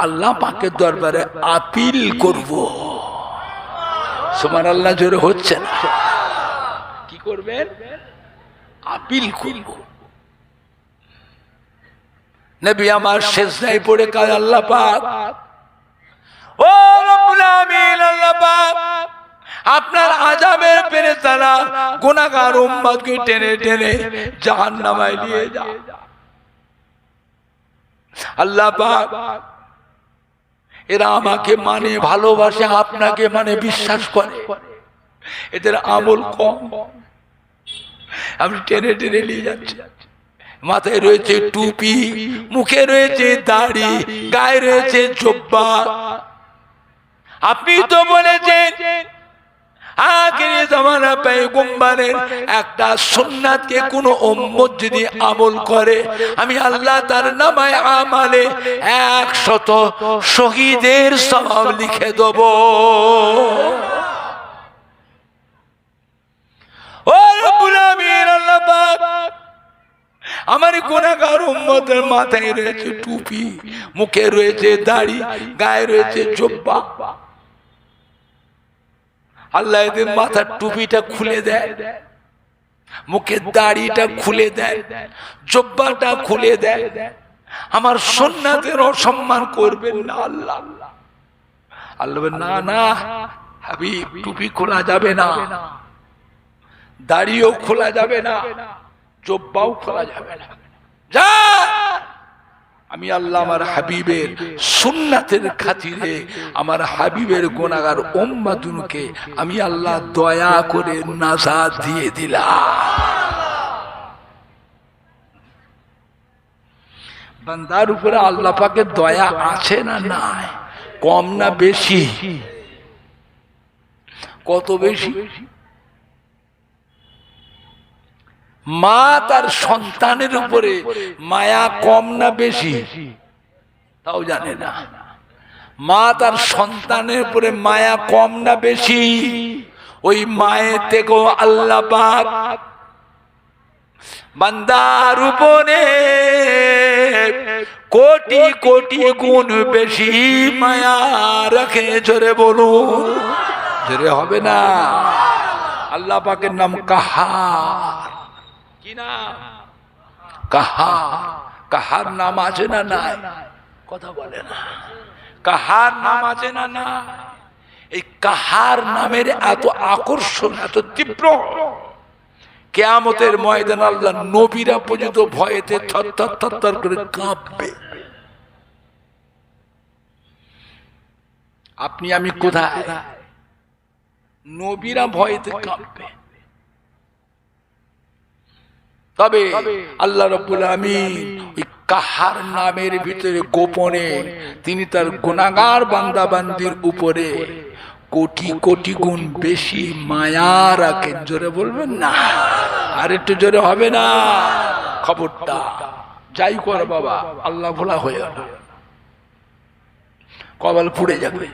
আল্লাহ পাকের দরবারে আপিল করব। সুবহানাল্লাহ জোরে হচ্ছে না? কি করবেন? আপিল করব। নবী আমার সিজদায় পড়ে কাজ, আল্লাহ পাক, ও রব্বুল আমিন, আল্লাহ পাক আপনার আযাবের ফেরেশতারা গুনাহগার উম্মতকে টেনে টেনে জাহান্নামে নিয়ে যায়। আল্লাহ পাক এরা আমাকে মানে ভালোবাসে, আপনাকে মানে বিশ্বাস করে, এদের আমল কম, আপনি টেনে টেনে নিয়ে যাচ্ছেন। মাথায় রয়েছে টুপি, মুখে রয়েছে দাড়ি, গায়ে রয়েছে জুব্বা। আপনি তো বলেছেন আখিরি জামানা পয়গম্বরের একটা সুন্নাতকে কোন উম্মত যদি আমল করে, আমি আল্লাহ তার নামায় আমালে 100 শহীদের সওয়াব লিখে দেব। ও রব্বুল আমিন, আল্লাহ পাক আমার গুনাহগার উম্মতের মাথায় রয়েছে টুপি, মুখে রয়েছে দাড়ি, গায়ে রয়েছে জুব্বা। আল্লাহ এদের মাথার টুপিটা খুলে দেয়, মুখের দাড়িটা খুলে দেয়, জুব্বাটা খুলে দেয়। আমার সুন্নাতের অসম্মান করবেন না আল্লাহ। আল্লাহ না না হাবিব, টুপি খোলা যাবে না, দাড়িও খোলা যাবে না, জুব্বাও খোলা যাবে না। যা, আমি আল্লাহ আমার হাবিবের সুন্নাতের খাতিরে আমার হাবিবের গুনাহগার উম্মতকে আমি আল্লাহ দয়া করে নাজাত দিয়ে দিলাম। বান্দার উপরে আল্লাহ পাকের দয়া আছে না নাই? কম না বেশি? কত বেশি? মা তার সন্তানের উপরে মায়া কম না বেশি? তাও জানে না। মা তার সন্তানের উপরে মায়া কম না বেশি? ওই মায়ের থেকেও আল্লাহ পাক বান্দার উপরে কোটি কোটি গুণ বেশি মায়া রাখে। জোরে বলুন, জোরে হবে না? আল্লাহ পাকের নাম কাহার। কি নাম? কাহার। কাহার নাম আছে না নাই? কথা বলে না। কাহার নাম আছে না না? এই কাহার নামের এত আকর্ষণ, এত তীব্র, কিয়ামতের ময়দানে আল্লাহ নবীরা পর্যন্ত ভয়েতে থরথর থরথর করে কাঁপবে। আপনি আমি কোথায়? নবীরা ভয়েতে কাঁপবে। তবে আল্লাহ রাব্বুল আমিন ওই কাহার নামের ভিতরে গোপনে তিনি তার গুনাহগার বান্দা বান্দির উপরে কোটি কোটি গুণ বেশি মায়া রাখেন। জোরে বলবেন না? আর একটু জোরে হবে না? খবরটা যাই কর বাবা, আল্লাহ ভোলা হয়ে গেল, কপাল পুড়ে যাবে,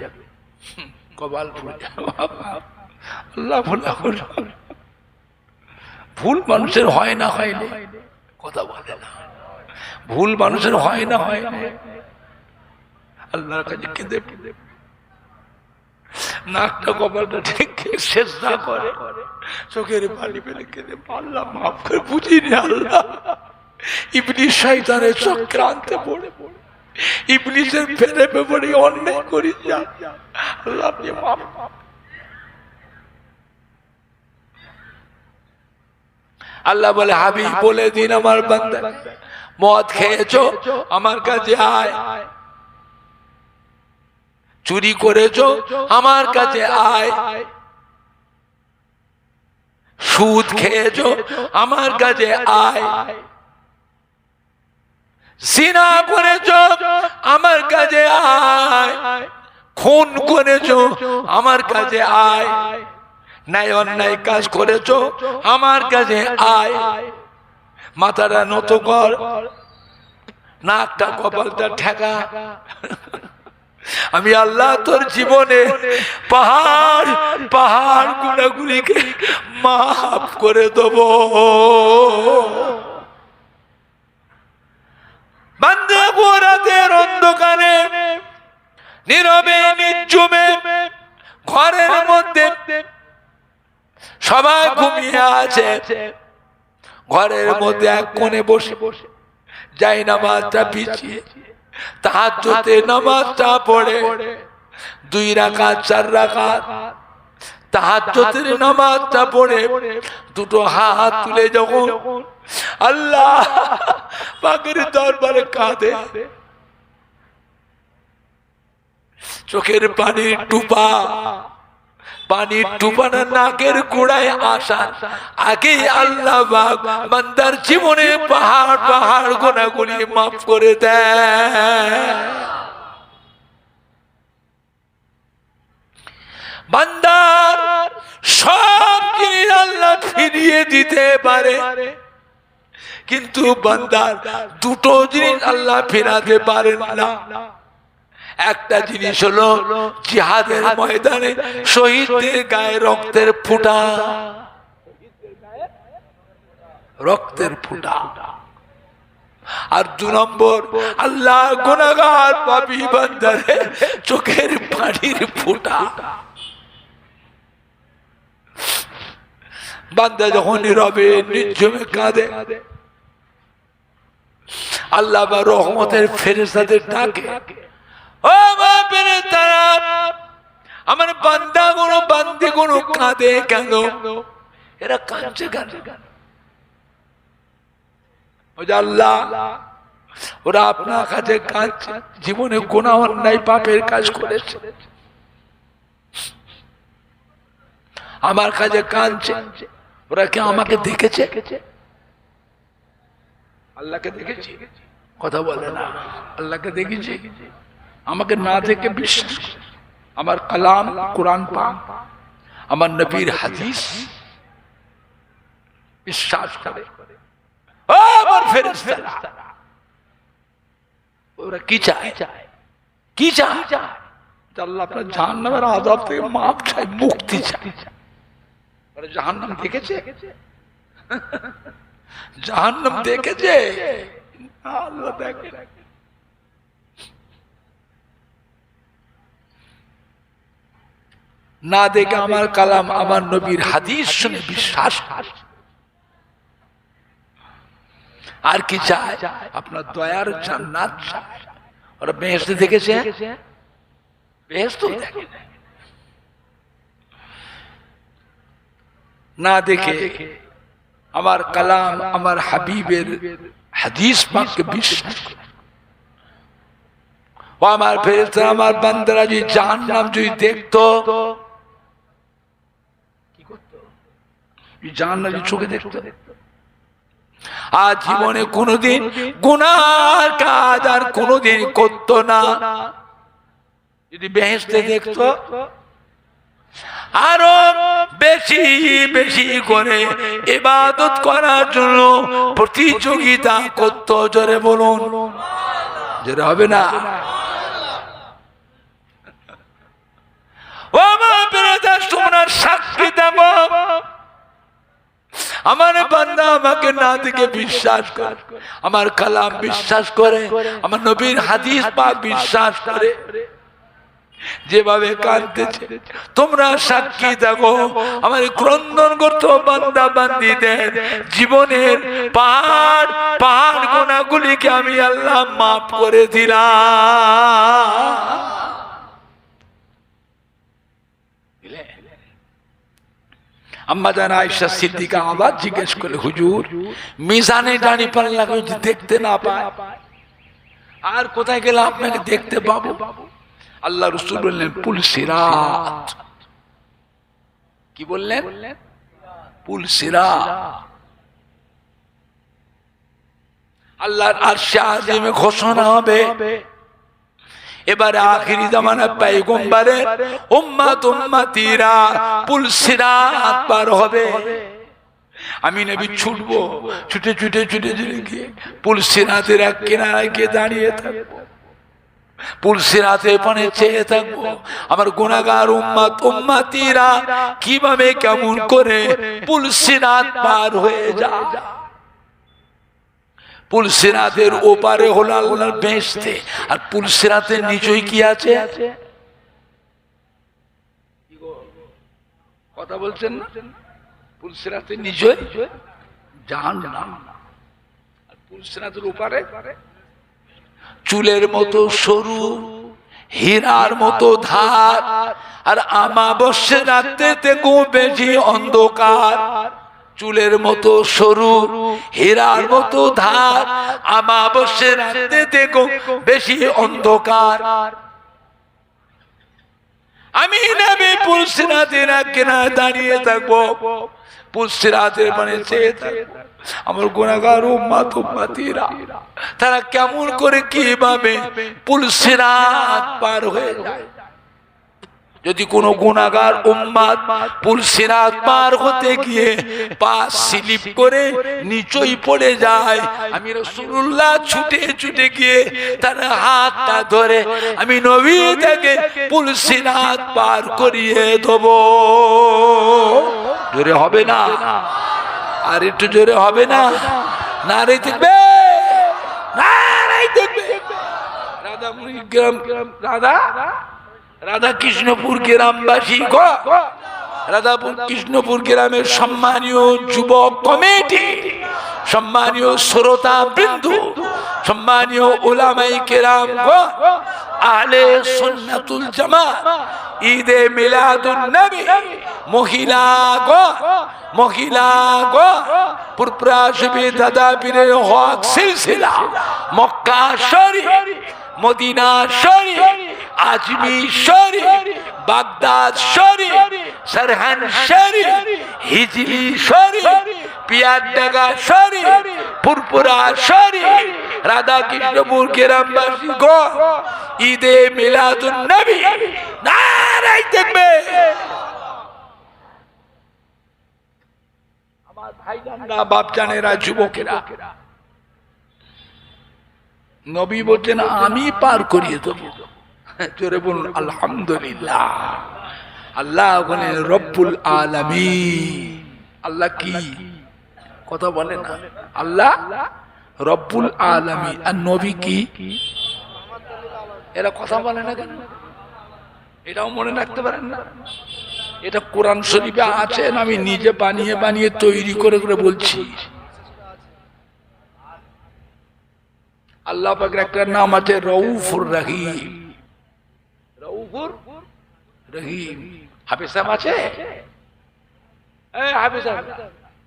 কপাল পুড়ে যাবে। আল্লাহ ভোলা হলো। ভুল মানুষের হয় না, হয় না? কথা বলে না। ভুল মানুষের হয় না, হয় না? আল্লাহর কাছে কেঁদে নাকটা কপালটা ঢেকে সেজদা করে, চোখের পানি ফেলে কেঁদে, আল্লাহ মাফ করে, বুঝিনি আল্লাহ, ইবলিস শয়তানের চক্রান্তে পড়ে ইবলিসের প্রেমে পড়ে অন্যায় করি, আল্লাহ আপনি মাফ। আল্লাহ বলে হাবিব বলে দিন আমার বান্দা, মদ খেয়েছো আমার কাছে আয়, চুরি করেছো আমার কাছে আয়, সুদ খেয়েছো আমার কাছে আয়, জিনা করেছো আমার কাছে আয়, খুন করেছো, আমার কাছে আয়। নাই অন্যায় কাজ করেছো, আমার কাছে আয়। মাথাটা নত কর, নাকটা কপালটা ঠেকা। আমি আল্লাহ তোর জীবনে পাহাড় পাহাড় গুণাগুলিকে মাফ করে দেব। বান্দা রাতের অন্ধকারে নীরবে নির্জুমে ঘরের মধ্যে সবাই ঘুমিয়ে আছে, ঘরের মধ্যে এক কোণে বসে বসে যাই নামাজটা পিছিয়ে তাহাজ্জুদে নামাজটা পড়ে 2 রাকাত 4 রাকাত তাহাজ্জুদের নামাজটা পড়ে দুটো হাত তুলে যখন আল্লাহ পাকের দরবারে কাঁদে, চোখের পানির টুপা নাকের গোড়ায় আসার আগে আল্লাহ পাক বান্দার জীবনে পাহাড় পাহাড় গুনাহগুলি মাফ করে দেয়। বান্দার সব জিনিস আল্লাহ ফিরিয়ে দিতে পারে, কিন্তু বান্দার দুটো জিনিস আল্লাহ ফেরাতে পারেন না। একটা জিনিস হলো জিহাদের ময়দানে শহীদদের গায়ে রক্তের ফোঁটা, আর 2 নম্বর আল্লাহ গুনাহগার পাপী বান্দাদের চোখের পানির ফোঁটা। বান্দা যখন নীরবে নির্জনে কাঁদে, আল্লাহ বা রহমতের ফেরেশতাদের ডাকে, ও মা ফেরেশতারা, আমার বান্দা গুলো বান্দি গুলো কাঁদে কেন? এরা কাঁদছে কেন? আল্লাহ, ওরা আপনার কাছে কাঁদছে, জীবনে গুনাহ অন্যায় পাপের কাজ করেছে, আমার কাছে কাঁদছে। ওরা কি আমাকে দেখেছে? আল্লাহকে দেখেছি? কথা বলে না। আল্লাহকে দেখেছি? আমাকে না দেখে বিশ্বাস, আমার কালাম কোরআন পাক, আমার নবীর হাদিস বিশ্বাস করে। ও আমার ফেরেশতারা, ওরা কি চায়? কি চায়? আল্লাহ আপনার জাহান্নামের আযাব থেকে মাফ চায়, মুক্তি চায়। ওরা জাহান্নাম দেখেছে? জাহান্নাম দেখেছে? আল্লাহ দেখে। না দেখে আমার কালাম আমার নবীর হাদিস শুনে বিশ্বাস। আর কি চায়? আপনার দয়ার জান্নাত চায়। ওরা বেহেশত দেখেছে? বেহেশত দেখে না দেখে আমার কালাম আমার হাবিবের হাদিস পাককে বিশ্বাস করে। ও আমার ফেরেশতারা, আমার বান্দারা যদি জাহান্নাম যদি দেখতো, কি করতো? জাহান্নাম যদি চোখে দেখতো, আজ জীবনে কোনোদিন গুনার কাজ আর কোনোদিন করতো না। যদি বেহেশতে দেখতো, আরো বেশি বেশি করে ইবাদত করার জন্য প্রতিযোগিতা করত। জোরে বলুন, জোরে হবে না? ও মা বেরেদা, তোমরা সাক্ষী দেব, আমার বান্দা আমাকে না দেখে বিশ্বাস করে, আমার কালাম বিশ্বাস করে, আমার নবীর হাদিস পাক বিশ্বাস করে, যেভাবে কাঁদতেছে তোমরা সাক্ষী থাকো। আমার ক্রন্দন করতো বান্দা বান্দীদের জীবনের পাহাড় পাহাড় গুনাহগুলিকে আমি আল্লাহ মাফ করে দিলাম। আম্মা জান আয়েশা সিদ্দিকা আবার জিজ্ঞেস করলে, হুজুর মিজানে দাঁড়ি পাল্লা যদি দেখতে না পায় আর কোথায় গেলে আপনাকে দেখতে পাবো? আল্লাহ রাসূল বললেন, পুলসিরাত। কি বললেন? পুলসিরাত। আল্লাহর আরশে আজিমে ঘোষণা হবে, এবারে আখিরি জামানা পয়গম্বরের উম্মত উম্মতিরা পুল সিরাত পার হবে। আমি নবী ছুটবো, ছুটে ছুটে ছুটে ছুটে গিয়ে পুল সিরাতের এক কিনারায় গিয়ে দাঁড়িয়ে থাকবো, পুল সিরাতের পানে চেয়ে থাকবো আমার গুনাহগার উম্মত উম্মতিরা কিভাবে কেমন করে পুল সিরাত পার হয়ে যায়। পুল সিরাতের ওপারে হলো আল্লাহর বেহেশতে, আর পুল সিরাতের নিচেই কি আছে? কথা বলছেন না? পুল সিরাতের নিচে জাহান্নাম, আর পুল সিরাতের ওপারে চুলের মতো সরু, হীরার মতো ধার, আর আমাবস্যা রাতে থেকেও বেশি অন্ধকার। চুলের মতো সরু, হীরার মতো ধার, আমাবস্যা রাতে থেকেও বেশি অন্ধকার। আমি নবী পুল সিরাতের কিনারে দাঁড়িয়ে থাকবো, পুল সিরাতের মানে চেয়ে থাকবো আমার গুনাহগার উম্মত উম্মতিরা তারা কেমন করে কিভাবে পুল সিরাত পার হয়ে যায়। যদি কোনো গুনাহগার উম্মত পুল সিরাত পার হতে গিয়ে পা স্লিপ করে নিচেই পড়ে যায়, আমি রাসূলুল্লাহ ছুটে ছুটে গিয়ে তার হাতটা ধরে আমি নবী থেকে পুল সিরাত পার করিয়ে দেব। জোরে হবে না? আর একটু জোরে হবে না? নারে দেখবে, নারে দেখবে। রাধা কৃষ্ণপুর গ্রামবাসী গো, রাধাপুর কৃষ্ণপুর গ্রামের সম্মানীয় যুবক কমিটি, সম্মানীয় শ্রোতা বিন্দু, সম্মানীয় উলামায়ে কেরাম গো, আহলে সুন্নাতুল জামাত, ঈদে মিলাদুন নবী, মহিলা গো, মহিলা গো, পুরপ্রাশবী দাদা পীরের হক সিলসিলা, মক্কা শরীফ, মদিনা শরীফ, আজমির শরীফ, বাগদাদ শরীফ, সরহান শরীফ, হিজলি শরীফ, পিয়ারডাঙ্গা শরীফ, পুরপুরা শরীফ, রাধা কৃষ্ণপুর গ্রামবাসী গো, ঈদে মিলাদুন নবী নারায়ে তাকবীর। আমার ভাইজানরা, বাপজানেরা, যুবকেরা, নবী বলছেন আমি পার করিয়ে দেবো। জোরে বলুন আলহামদুলিল্লাহ। আল্লাহ বলেন রব্বুল আলামিন। আল্লাহ কি? কথা বলে না? আল্লাহ রব্বুল আলামিন। আর নবী কি? এরা কথা বলে না কেন? এটাও মনে রাখতে পারেন না? এটা কোরআন শরীফে আছে, আমি নিজে বানিয়ে বানিয়ে তৈরি করে করে বলছি। আল্লাহ পাকের একটা নাম আছে রউফুর রহিম। রউফুর রহিম হাফেজ সাহেব আছে? এই হাফেজ সাহেব,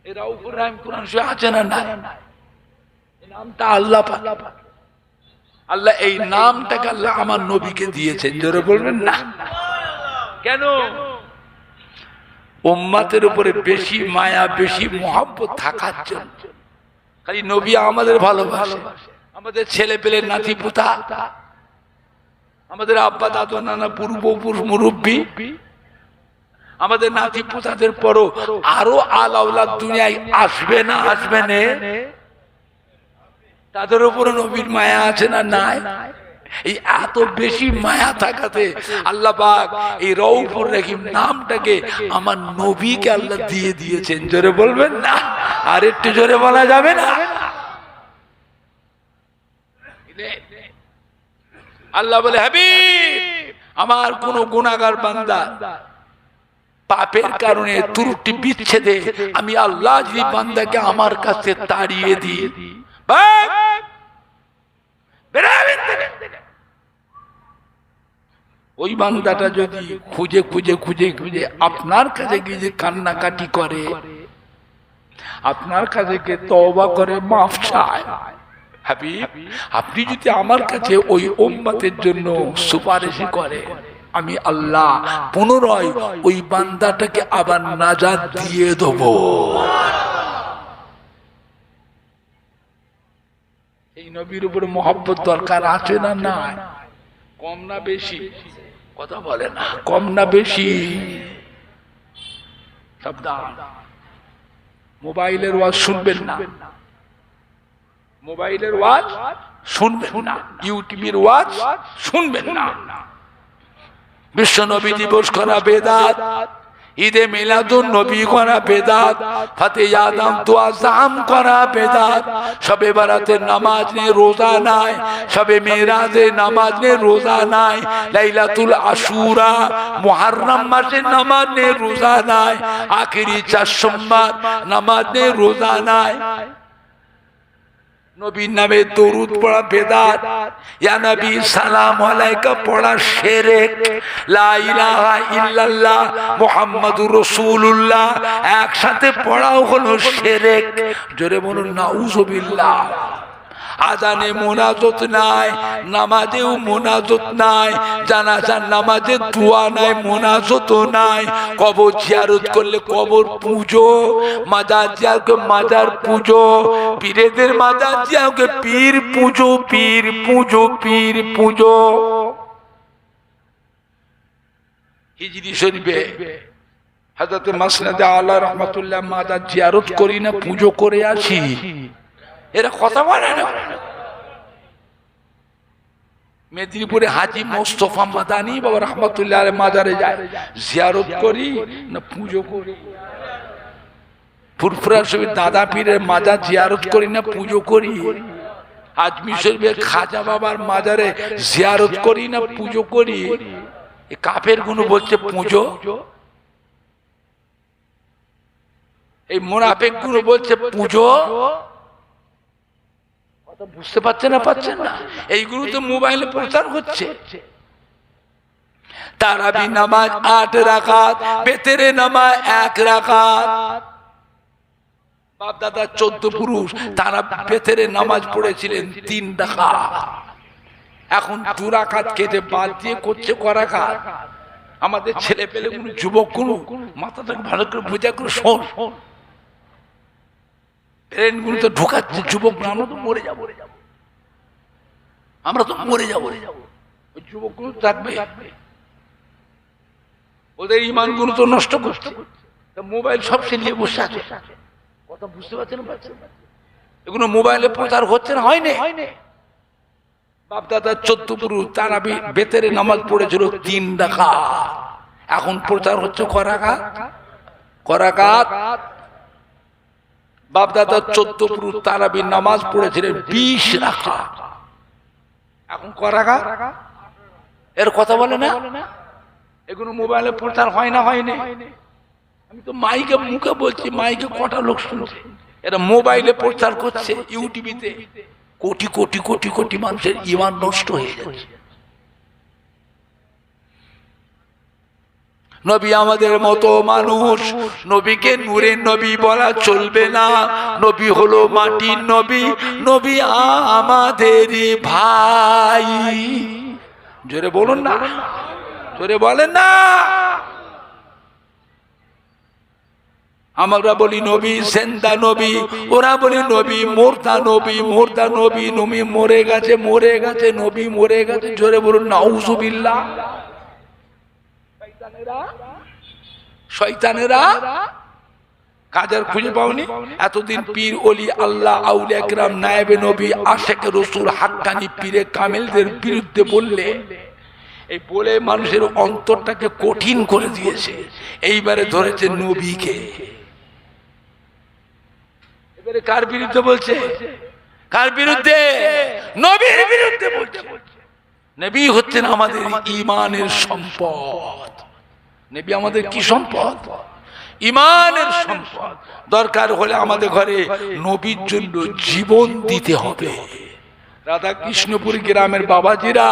এই রউফুর রহিম কোরআন শরীফে আছে না? না, এই নামটা আল্লাহ পাক, আল্লাহ এই নামটাকে আল্লাহ আমার নবীকে দিয়েছেন। জোরে বলবেন না? কেন? উম্মতের উপরে বেশি মায়া, বেশি মহব্বত থাকার জন্য। খালি নবী আমাদের ভালোবাসে, আমাদের ছেলে পেলে, নাতি পুতা, আমাদের আব্বা দাদু নানা পূর্বপুরুষ মুরব্বী, আমাদের নাতি পুতাদের পরও আরো আল আওলাদ দুনিয়ায় আসবে না? আসবে না? তাদের উপরে নবীর মায়া আছে না? নাই। এই এত বেশি মায়া থাকাতে আল্লাহ পাক এই রউফুর রহিম নামটাকে আমার নবীকে আল্লাহ দিয়ে দিয়েছেন। জোরে বলবেন না? আর একটু জোরে বলা যাবে না? আল্লাহ বলে হাবিব, আমার কোন গুনাহগার বান্দা পাপের কারণে ত্রুটি বিচ্ছেদে আমি আল্লাহ যদি বান্দাকে আমার কাছে তাড়িয়ে দিই, ওই বান্দাটা যদি খুঁজে খুঁজে খুঁজে খুঁজে আপনার কাছে গিয়ে কান্নাকাটি করে, আপনার কাছে গিয়ে তওবা করে, মাফ চায়, হাবিব আপনি যদি আমার কাছে ওই উম্মতের জন্য সুপারিশ করে, আমি আল্লাহ পুনরায় ওই বান্দাটাকে আবার নাজাত দিয়ে দেব। এই নবীর উপরে মহব্বত দরকার আছে না? নাই। কম না বেশি? কথা বলে না, কম না বেশি? সাবধান, মোবাইলের ওয়াজ শুনবেন না, মোবাইলের ওয়াজ শুনবেন না, ইউটিউবের ওয়াজ শুনবেন না। বিশ্ব নবী দিবস করা বেদাত, ঈদে মিলাদুন নবী করা বেদাত, ফাতে আদম দোয়া জাম করা বেদাত, শবে বারাতের নামাজ নেই, রোজা নাই, শবে মেরাজের নামাজ নেই, রোজা নাই, লাইলাতুল আশুরা মুহররম মাসের নামাজ নেই, রোজা নাই, আখেরি 4 সোমবার নামাজ নেই, রোজা নাই। নবীর নামে দরুদ পড়া বেদাত, ইয়া নবী সালাম আলাইকা পড়া শিরক, লা ইলাহা ইল্লাল্লাহ মুহাম্মাদুর রাসূলুল্লাহ একসাথে পড়াও হলো শিরক। জোরে বলুন নাউযুবিল্লাহ। আজানে মোনাজাত নাই, নামাজেও মোনাজাত নাই, জানাজার নামাজে দোয়া নাই, মোনাজাত নাই। কবর জিয়ারত করলে কবর পূজো, মাজার জিয়ারত মাজার পূজো, পীরেদের মাজার জিয়ারত পীর পূজো, পীর পূজো, পীর পূজো। হিজরি শরীফে হযরত মাসনাদে আলা রাহমাতুল্লাহ মাজার জিয়ারত করি না, পূজো করে আসি। এরা কথা বলে না। মেদিনীপুরে হাজী মোস্তফা মাদানী বাবা রাহমাতুল্লাহ আলাইহি মাজারে যায়, জিয়ারত করি না পূজো করি? ফুরফুরা শরীফের দাদা পীরের মাজার জিয়ারত করি না পূজো করি? আজমির শরীফের খাজা বাবার মাজারে জিয়ারত করি না পূজো করি? এই কাফের গুলো বলছে পূজো, এই মুনাফিক গুলো বলছে পূজো। বুঝতে পারছেন না? পাচ্ছেন না? এইগুলো তো মোবাইলে প্রচার হচ্ছে। তারাবি নামাজ 8 রাকাত, বেতেরে নামাজ 1 রাকাত। বাপ দাদা 14 পুরুষ তারা বেতেরে নামাজ পড়েছিলেন 3 রাকাত। এখন 2 রাকাত কেটে বাদ দিয়ে করছে ক রাকাত। আমাদের ছেলে পেলে কোনো যুবক কোনো মাথাটাকে ভালো করে বোঝা করে শোন, ব্রেনগুলো তো ঢোকাচ্ছে যুবক, আমরা তো মরে যাবো, আমরা তো মরে যাবো। ওই যুবকগুলো থাকবে, ওদের ইমানগুলো তো নষ্ট করছে। মোবাইল সব সে নিয়ে বসে আছে। কথা বুঝতে পারছেন? এগুলো মোবাইলে প্রচার হচ্ছে না, হয়নি? বাপ দাদা 14 পুরুষ তারা বেতেরে নামাজ পড়েছিল 3 রাকাত। এখন প্রচার হচ্ছে ক রাকাত? ক রাকাত? বাপ দাদা 14 পুরুষ তারাবি নামাজ পড়েছিলেন 20 রাকাত। এখন ক রাকাত? এর কথা বলে না। এগুলো মোবাইলে প্রচার হয় না, হয়নি? আমি তো মাইকে মুখে বলছি, মাইকে কটা লোক শুনছে। এরা মোবাইলে প্রচার করছে, ইউটিউবে কোটি কোটি কোটি কোটি মানুষের ঈমান নষ্ট হয়ে যাচ্ছে। নবী আমাদের মতো মানুষ, নবীকে নূরের নবী বলা চলবে না। নবী হলো মাটির নবী, নবী আমাদের ভাই। জোরে বলুন না, জোরে বলেন না। আমরা বলি নবী জিন্দা নবী, ওরা বলি নবী মুর্দা নবী, মুর্দা নবী। নবী মরে গেছে, মরে গেছে, নবী মরে গেছে। জোরে বলুন নাউযুবিল্লাহ। শয়তানেরা কাজের খুঁজে পাওনি? এতদিন পীর ওলি আল্লাহ আউলিয়া কিরাম নায়েবে নবী আশিকে রাসূল হাক্কানি পীরে কামেলদের বিরুদ্ধে বললে, এই বলে মানুষের অন্তরটাকে কঠিন করে দিয়েছে। এইবারে ধরেছে নবীকে। এবারে কার বিরুদ্ধে বলছে? কার বিরুদ্ধে? নবীর বিরুদ্ধে বলছে। নবী হচ্ছেন আমাদের ঈমানের সম্পদ। নবী আমাদের কি সম্পদ? ঈমানের সম্পদ। দরকার হলে আমাদের ঘরে নবীর জন্য জীবন দিতে হবে। রাধা কৃষ্ণপুর গ্রামের বাবাজিরা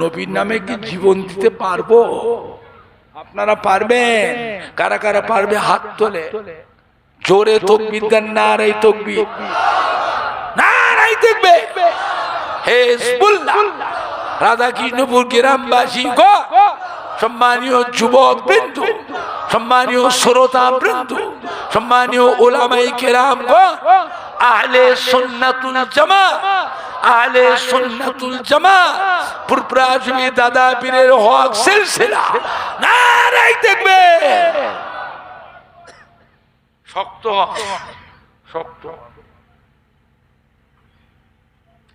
নবীর নামে কি জীবন দিতে পারবো? আপনারা পারবেন? কারা কারা পারবে হাত তোলে। জোরে তাকবীর দেন, নারায়ে তাকবীর, নারায়ে তাকবীর, হিজবুল্লাহ। রাধা কৃষ্ণপুর গ্রামবাসী গো, সম্মানীয় যুবক বৃন্দ, সম্মানীয় শ্রোতা বৃন্দ, সম্মানীয় উলামায়ে কেরাম গো, আহলে সুন্নাতুল জামাত, আহলে সুন্নাতুল জামাত পুরপ্রাশমি দাদা পীরের হক সিলসিলা নারায়ে তাকবীর। শক্ত শক্ত।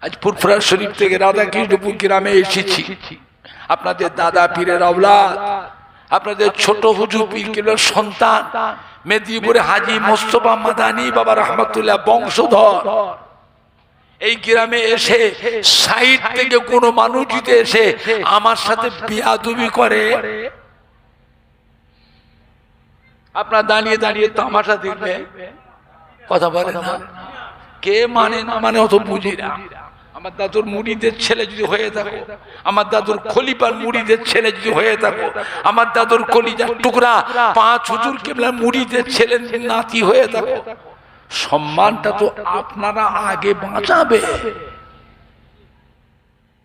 আজ পুরফরা শরীফ থেকে রাধাকৃষ্ণপুর গ্রামে এসেছি। আপনাদের দাদা পীরের আওলাদ, আপনাদের ছোট হুজুর পীর কেবলার সন্তান, মেদিনীপুরে হাজী মোস্তফা মাদানী বাবা রহমতুল্লাহ বংশধর। এই গ্রামে এসে সাইড থেকে কোনো মানুষ যদি এসে আমার সাথে বিয়াদবি করে, আপনার দাঁড়িয়ে দাঁড়িয়ে তামাশা দেখবে, কথা বলে না, কে মানে না মানে অত বুঝি না। আমার দাদুর মুড়িদের ছেলে যদি হয়ে থাকো, আমার দাদুর খলিফার মুড়িদের ছেলে যদি হয়ে থাকো, আমার দাদুর কলিজার টুকরা পাঁচ হুজুর কেবলার মুড়িদের ছেলে নাতি হয়ে থাকো, সম্মানটা তো আপনারা আগে বাঁচাবে।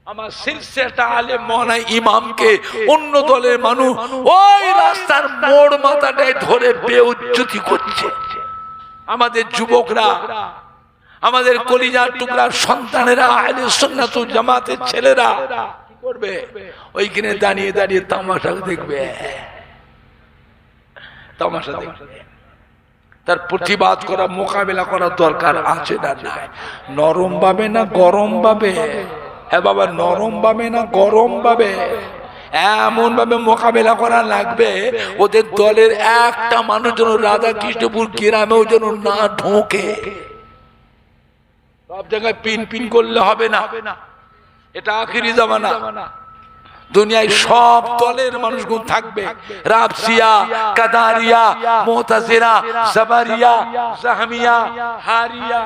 আমার সিলসিলাটা আলেম মওলানা ইমামকে অন্য দলের মানুষ ওই রাস্তার মোড় মাথাটায় ধরে বেইজ্জতি করছে। আমাদের যুবকরা, আমাদের কলিজার টুকরার সন্তানেরা, আহলে সুন্নাতুল জামাতের ছেলেরা কি করবে? ওইখানে দাঁড়িয়ে দাঁড়িয়ে তামাশা দেখবে, তামাশা দেখবে। তার প্রতিবাদ করা, মোকাবেলা করার দরকার আছে না? নাই। নরম ভাবে না গরম ভাবে? হ্যাঁ বাবা, নরম ভাবে না গরম ভাবে? এমন ভাবে মোকাবেলা করা লাগবে ওদের দলের একটা মানুষ যেন রাধাকৃষ্ণপুর গ্রামেও যেন না ঢোকে। সব জায়গায় পিন পিন করলে হবে না, এটা আখিরি জামানা। দুনিয়ায় সব দলের মানুষগুলো থাকবে, রাবসিয়া, কাদারিয়া, মুতাজিলা, জাবারিয়া, জাহমিয়া, হারিয়া,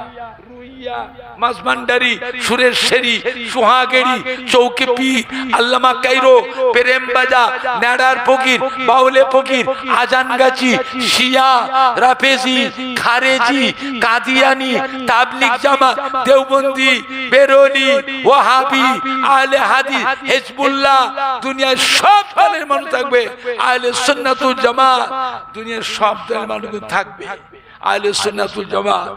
রুইয়া, মাসবান্ডারি, সুরেশ্বরী, সুহাগেড়ি, চৌকিপি, আল্লামা কাইরো, প্রেমবাজা, নেড়ার ফকির, বাউলে ফকির, আজানগাছি, শিয়া, রাফেজি, খারেজি, কাদিয়ানি, তাবলিগ জামাত, দেওবন্দি, বেরোনি, ওয়াহাবি, আহলে হাদিস, হিজবুল্লাহ, দুনিয়ার সব দলের মানুষ থাকবে। আহলে সুন্নাতুল জামাত দুনিয়ার সব দলের মানুষ থাকবে। আহলে সুন্নাতুল জামাত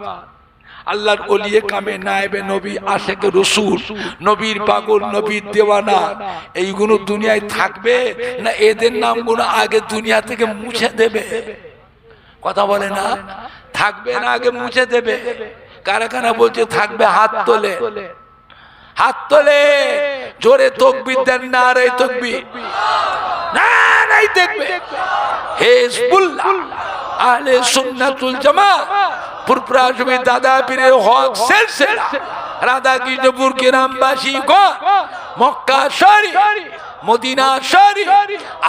আল্লাহর ওলিয়ে কামে, নায়েবে নবী, আশিকে রাসূল, নবীর পাগল, নবীর দেওয়ানা, এইগুলো দুনিয়ায় থাকবে না এদের নামগুলো আগে দুনিয়া থেকে মুছে দেবে? কথা বলে না? থাকবে না আগে মুছে দেবে? কারা কারা বলছে থাকবে? হাত তোলে, হাত তোলে, জোরে তাকবীর দেন, নারে তাকবীর, নারে তাকবীর। হিজবুল্লাহ, আহলে সুন্নাতুল জামাত পুরপ্রাশমি দাদা পীরের হক সিলসিলা রাধাকৃষ্ণপুর গ্রামবাসী গো, মক্কা শরীফ, মদিনা শরীফ,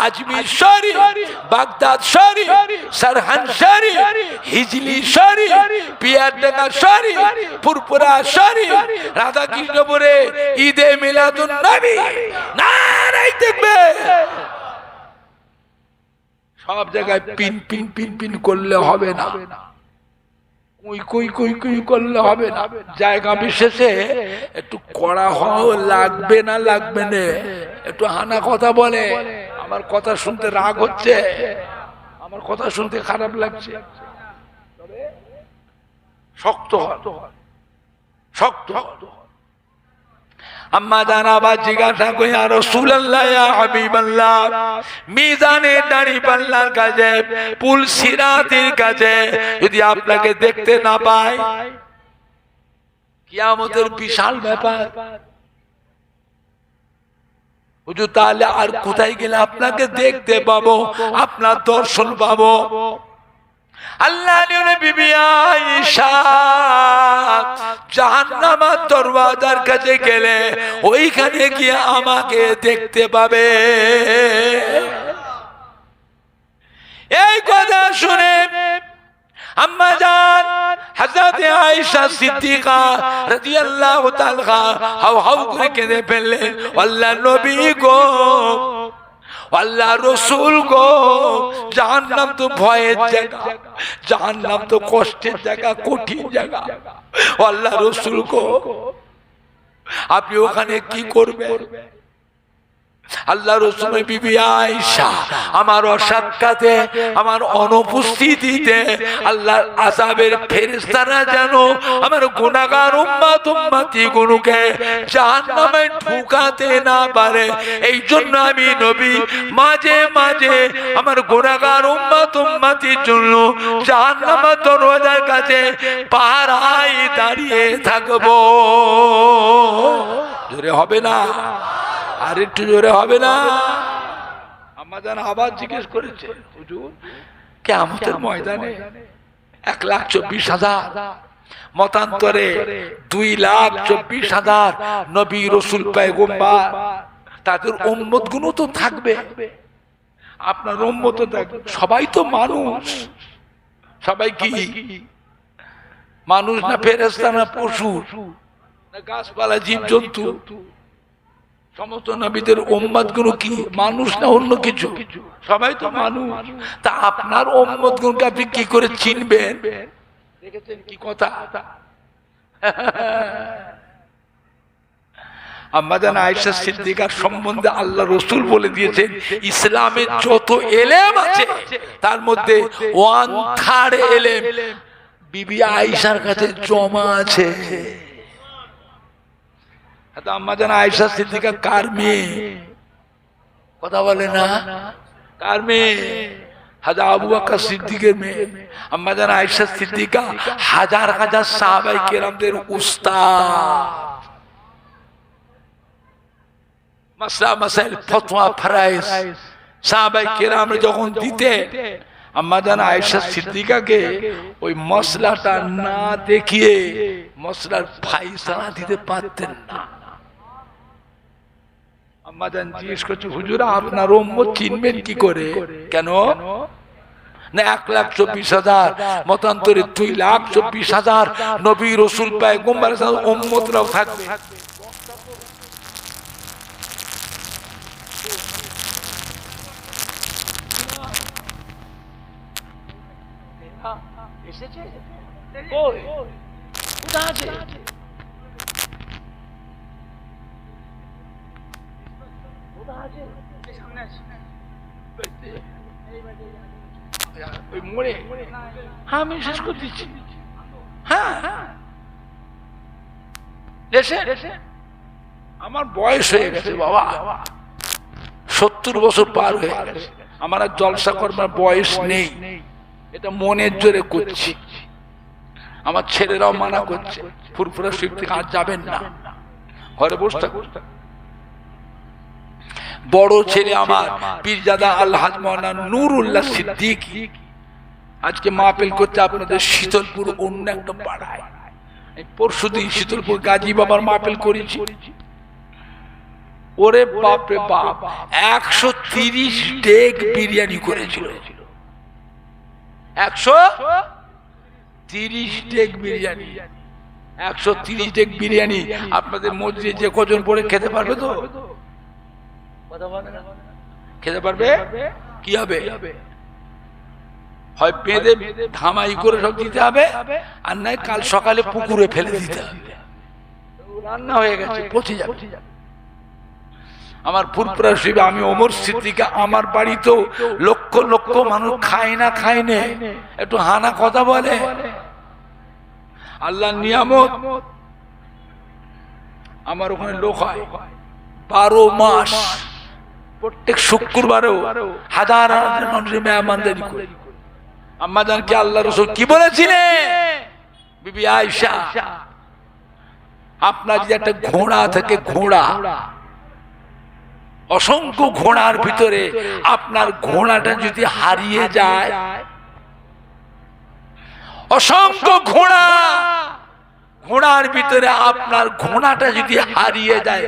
আজমির শরীফ, বাগদাদ শরীফ, সারহান শরীফ, হিজলি শরীফ, পিয়ারডাঙ্গা শরীফ, পুরপুরা শরীফ, রাধাকৃষ্ণপুরে ঈদে মিলাদুন নবী, নারায়ে তাকবীর। সব জায়গায় পিন পিন পিন পিন করলে হবে না, কুই কুই কুই কুই করলে হবে না। জায়গা বিশেষে একটু কড়া হওয়া লাগবে না, লাগবে না। একটু হানা কথা বলে, আমার কথা শুনতে রাগ হচ্ছে, আমার কথা শুনতে খারাপ লাগছে, শক্ত শক্ত। আম্মা জান আবার জিজ্ঞাসা করি, ইয়া রাসূলুল্লাহ, ইয়া হাবিবাল্লাহ, মিজানে দাঁড়িপাল্লার কাছে, পুল সিরাতের কাছে যদি আপনাকে দেখতে না পাই, কিয়ামতের বিশাল ব্যাপার, হুজুর তাহলে আর কোথায় গেলে আপনাকে দেখতে পাবো, আপনার দর্শন পাবো? আল্লাহ বিবি আয়েশা জাহান্নামের দরওয়াজার কাছে গেলে ওইখানে গিয়ে আমাকে দেখতে পাবে। এই কথা শুনে আম্মা জান হযরত আয়েশা সিদ্দিকা রাদিয়াল্লাহু তাআলা হাউ হাউ করে কেঁদে ফেললেন, আল্লাহর নবী গো, আল্লাহ রসুল গো, জাহান্নাম তো ভয়ের জায়গা, জাহান্নাম তো কষ্টের জায়গা, কঠিন জায়গা। আল্লাহ রসুল গো, আপনি ওখানে কি করবেন? আল্লাহ রাসূলের বিবি আয়েশা আমার অসাক্ষাতে, আমার অনুপস্থিতিতে আল্লাহর আযাবের ফেরেশতারা যেন আমার গুনাহগার উম্মতকে জাহান্নামে ঢুকাতে না পারে, এই জন্য আমি নবী মাঝে মাঝে আমার গুনাহগার উম্মতের জন্য জাহান্নামের দরওয়াজার কাছে পাহারায় দাঁড়িয়ে থাকবো। জোরে হবে না? আর একটু জোরে হবে না? আম্মা জান আবার জিজ্ঞেস করেছে, হুজুর কিয়ামতের ময়দানে 1,24,000, মতান্তরে 2,24,000 নবী রাসূল পয়গম্বর, তাদের উম্মত গুলো তো থাকবে, আপনার উম্মত থাকবে। সবাই তো মানুষ, সবাই কি মানুষ না ফেরেশতা না পশু না গাছপালা জীবজন্তু? সমস্ত নবীদের উম্মত গুলো কি মানুষ না অন্য কিছু? সবাই তো মানুষ। তা আপনার উম্মত গুলোকে আপনি কি করে চিনবেন? দেখেছেন কি কথা? আম্মা জান আয়েশা সিদ্দিকার সম্বন্ধে আল্লাহ রাসূল বলে দিয়েছেন, ইসলামের যত এলেম আছে তার মধ্যে 1/3 এলেম বিবি আয়েশার কাছে জমা আছে। আম্মা জান আয়েশা সিদ্দিকা কার মেয়ে? কথা বলে না? কার মেয়ে? হযরত আবু বকর সিদ্দিকের মেয়ে। আম্মা জান আয়েশা সিদ্দিকা হাজার হাজার সাহাবায়ে কেরামদের উস্তাদ। মাসলা মাসাইল ফতোয়া ফরায়েজ সাহাবায়ে কেরাম যখন দিতে, আম্মা জান আয়েশা সিদ্দিকাকে ওই মসলাটা না দেখিয়ে মসলার ফায়সালা দিতে পারতেন না। আম্মা জান জিজ্ঞেস করছে, হুজুর আপনার উম্মত চিনবেন কি করে? কেন না 1,24,000, মতান্তরে 2,24,000 নবী রাসূল পয়গম্বর উম্মতরাও থাকবে। এসেছে কই? কোথায় আছে? আমি শেষ করে দিচ্ছি। হ্যাঁ, আমার বয়স হয়ে গেছে বাবা, 70 বছর পার হয়ে গেছে। আমার আর জলসা করবার বয়স নেই, এটা মনের জোরে করছি। আমার ছেলেরাও মানা করছে, ফুরফুরা শরীফ থেকে আজ যাবেন না, ঘরে বসে থাকুন। বড় ছেলে আমার পীরজাদা আলহাজ মাওলানা নুরুল্লাহ সিদ্দিকী আজকে মাহফিল করতে আপনাদের শীতলপুর অন্য একটা পাড়ায়। পরশুদিন শীতলপুর গাজী বাবার মাহফিল করেছি। ওরে বাপ রে বাপ, 130 ডেক বিরিয়ানি করেছিল। 130 ডেক বিরিয়ানি। 130 ডেক বিরিয়ানি আপনাদের মসজিদে যে কজন পড়ে খেতে পারবে? তো খেতে পারবে? কি হবে? হয় বেঁধে ধামাই করে সব দিতে হবে, আর নয় কাল সকালে পুকুরে ফেলে দিতে হবে। রান্না হয়ে গেছে, পচে যাবে। আমার ফুরফুরা শরীফে আমি ওমর সিদ্দিকা, আমার বাড়িতেও লক্ষ লক্ষ মানুষ খায় না, খায় না, একটু হানা কথা বলে। আল্লাহর নিয়ামত, আমার ওখানে লোক হয় 12 মাস, প্রত্যেক শুক্রবারেও হাজার হাজার মানুষের মেহমানদারি করে। আম্মা জান কি আল্লাহ রাসূল কি বলেছিলেন? বিবি আয়েশা, আপনার যে একটা ঘোড়া থেকে, ঘোড়া অসংখ্য ঘোড়ার ভিতরে আপনার ঘোড়াটা যদি হারিয়ে যায়, অসংখ্য ঘোড়া, ঘোড়ার ভিতরে আপনার ঘোড়াটা যদি হারিয়ে যায়,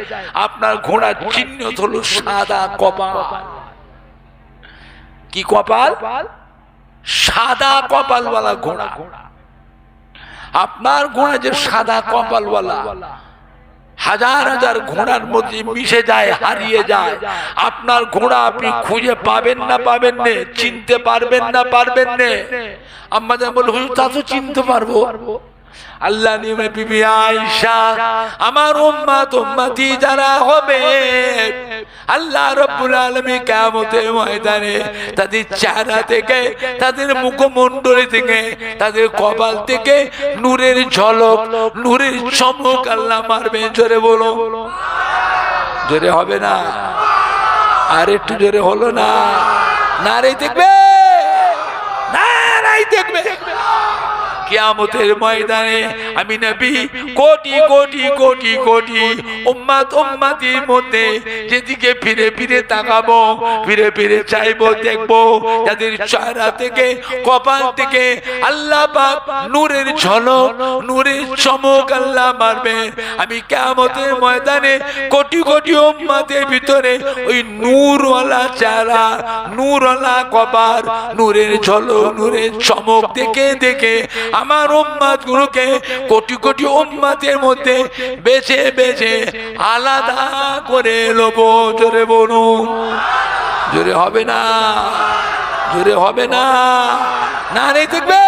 আপনার ঘোড়ার চিহ্ন হলো সাদা কপাল। কি কপাল? সাদা কপালওয়ালা ঘোড়া। আপনার ঘোড়া যে সাদা কপালওয়ালা, হাজার হাজার ঘোড়ার মধ্যে মিশে যায়, হারিয়ে যায়, আপনার ঘোড়া আপনি খুঁজে পাবেন না, পাবেন না, চিনতে পারবেন না, পারবেন না। আম্মা জান বলে, হুজুর তা তো চিনতে পারবো। আল্লাহ নিয়মে বিবি আয়েশা আমার উম্মত উম্মতি যারা হবে আল্লাহ রাব্বুল আলামিন কিয়ামতের ময়দানে তাদের চেহারা থেকে তাদের মুখমণ্ডল থেকে তাদের কপাল থেকে নূরের ঝলক নূরের চমক আল্লাহ মারবে জোরে বলো জোরে হবে না আর একটু জোরে হলো না নারে দেখবে নারাই দেখবে কিয়ামতের ময়দানে আমি নবী কোটি কোটি কোটি কোটি উম্মত উম্মতির মধ্যে যেদিকে ফিরে ফিরে তাকাবো ফিরে ফিরে চাইবো দেখবো যাদের চেহারা থেকে কপাল থেকে আল্লাহ পাক নূরের ঝলক নূরের চমক আল্লাহ মারবে আমি কিয়ামতের ময়দানে কোটি কোটি উম্মতের ভিতরে ওই নূরওয়ালা চেহারা নূরওয়ালা কপাল নূরের ঝলক নূরের চমক দেখে দেখে আমার উম্মত গুলোকে কোটি কোটি উম্মতের মধ্যে বেছে বেছে আলাদা করে লবো জোরে বলুন জোরে হবে না জোরে হবে না নারে দেখবে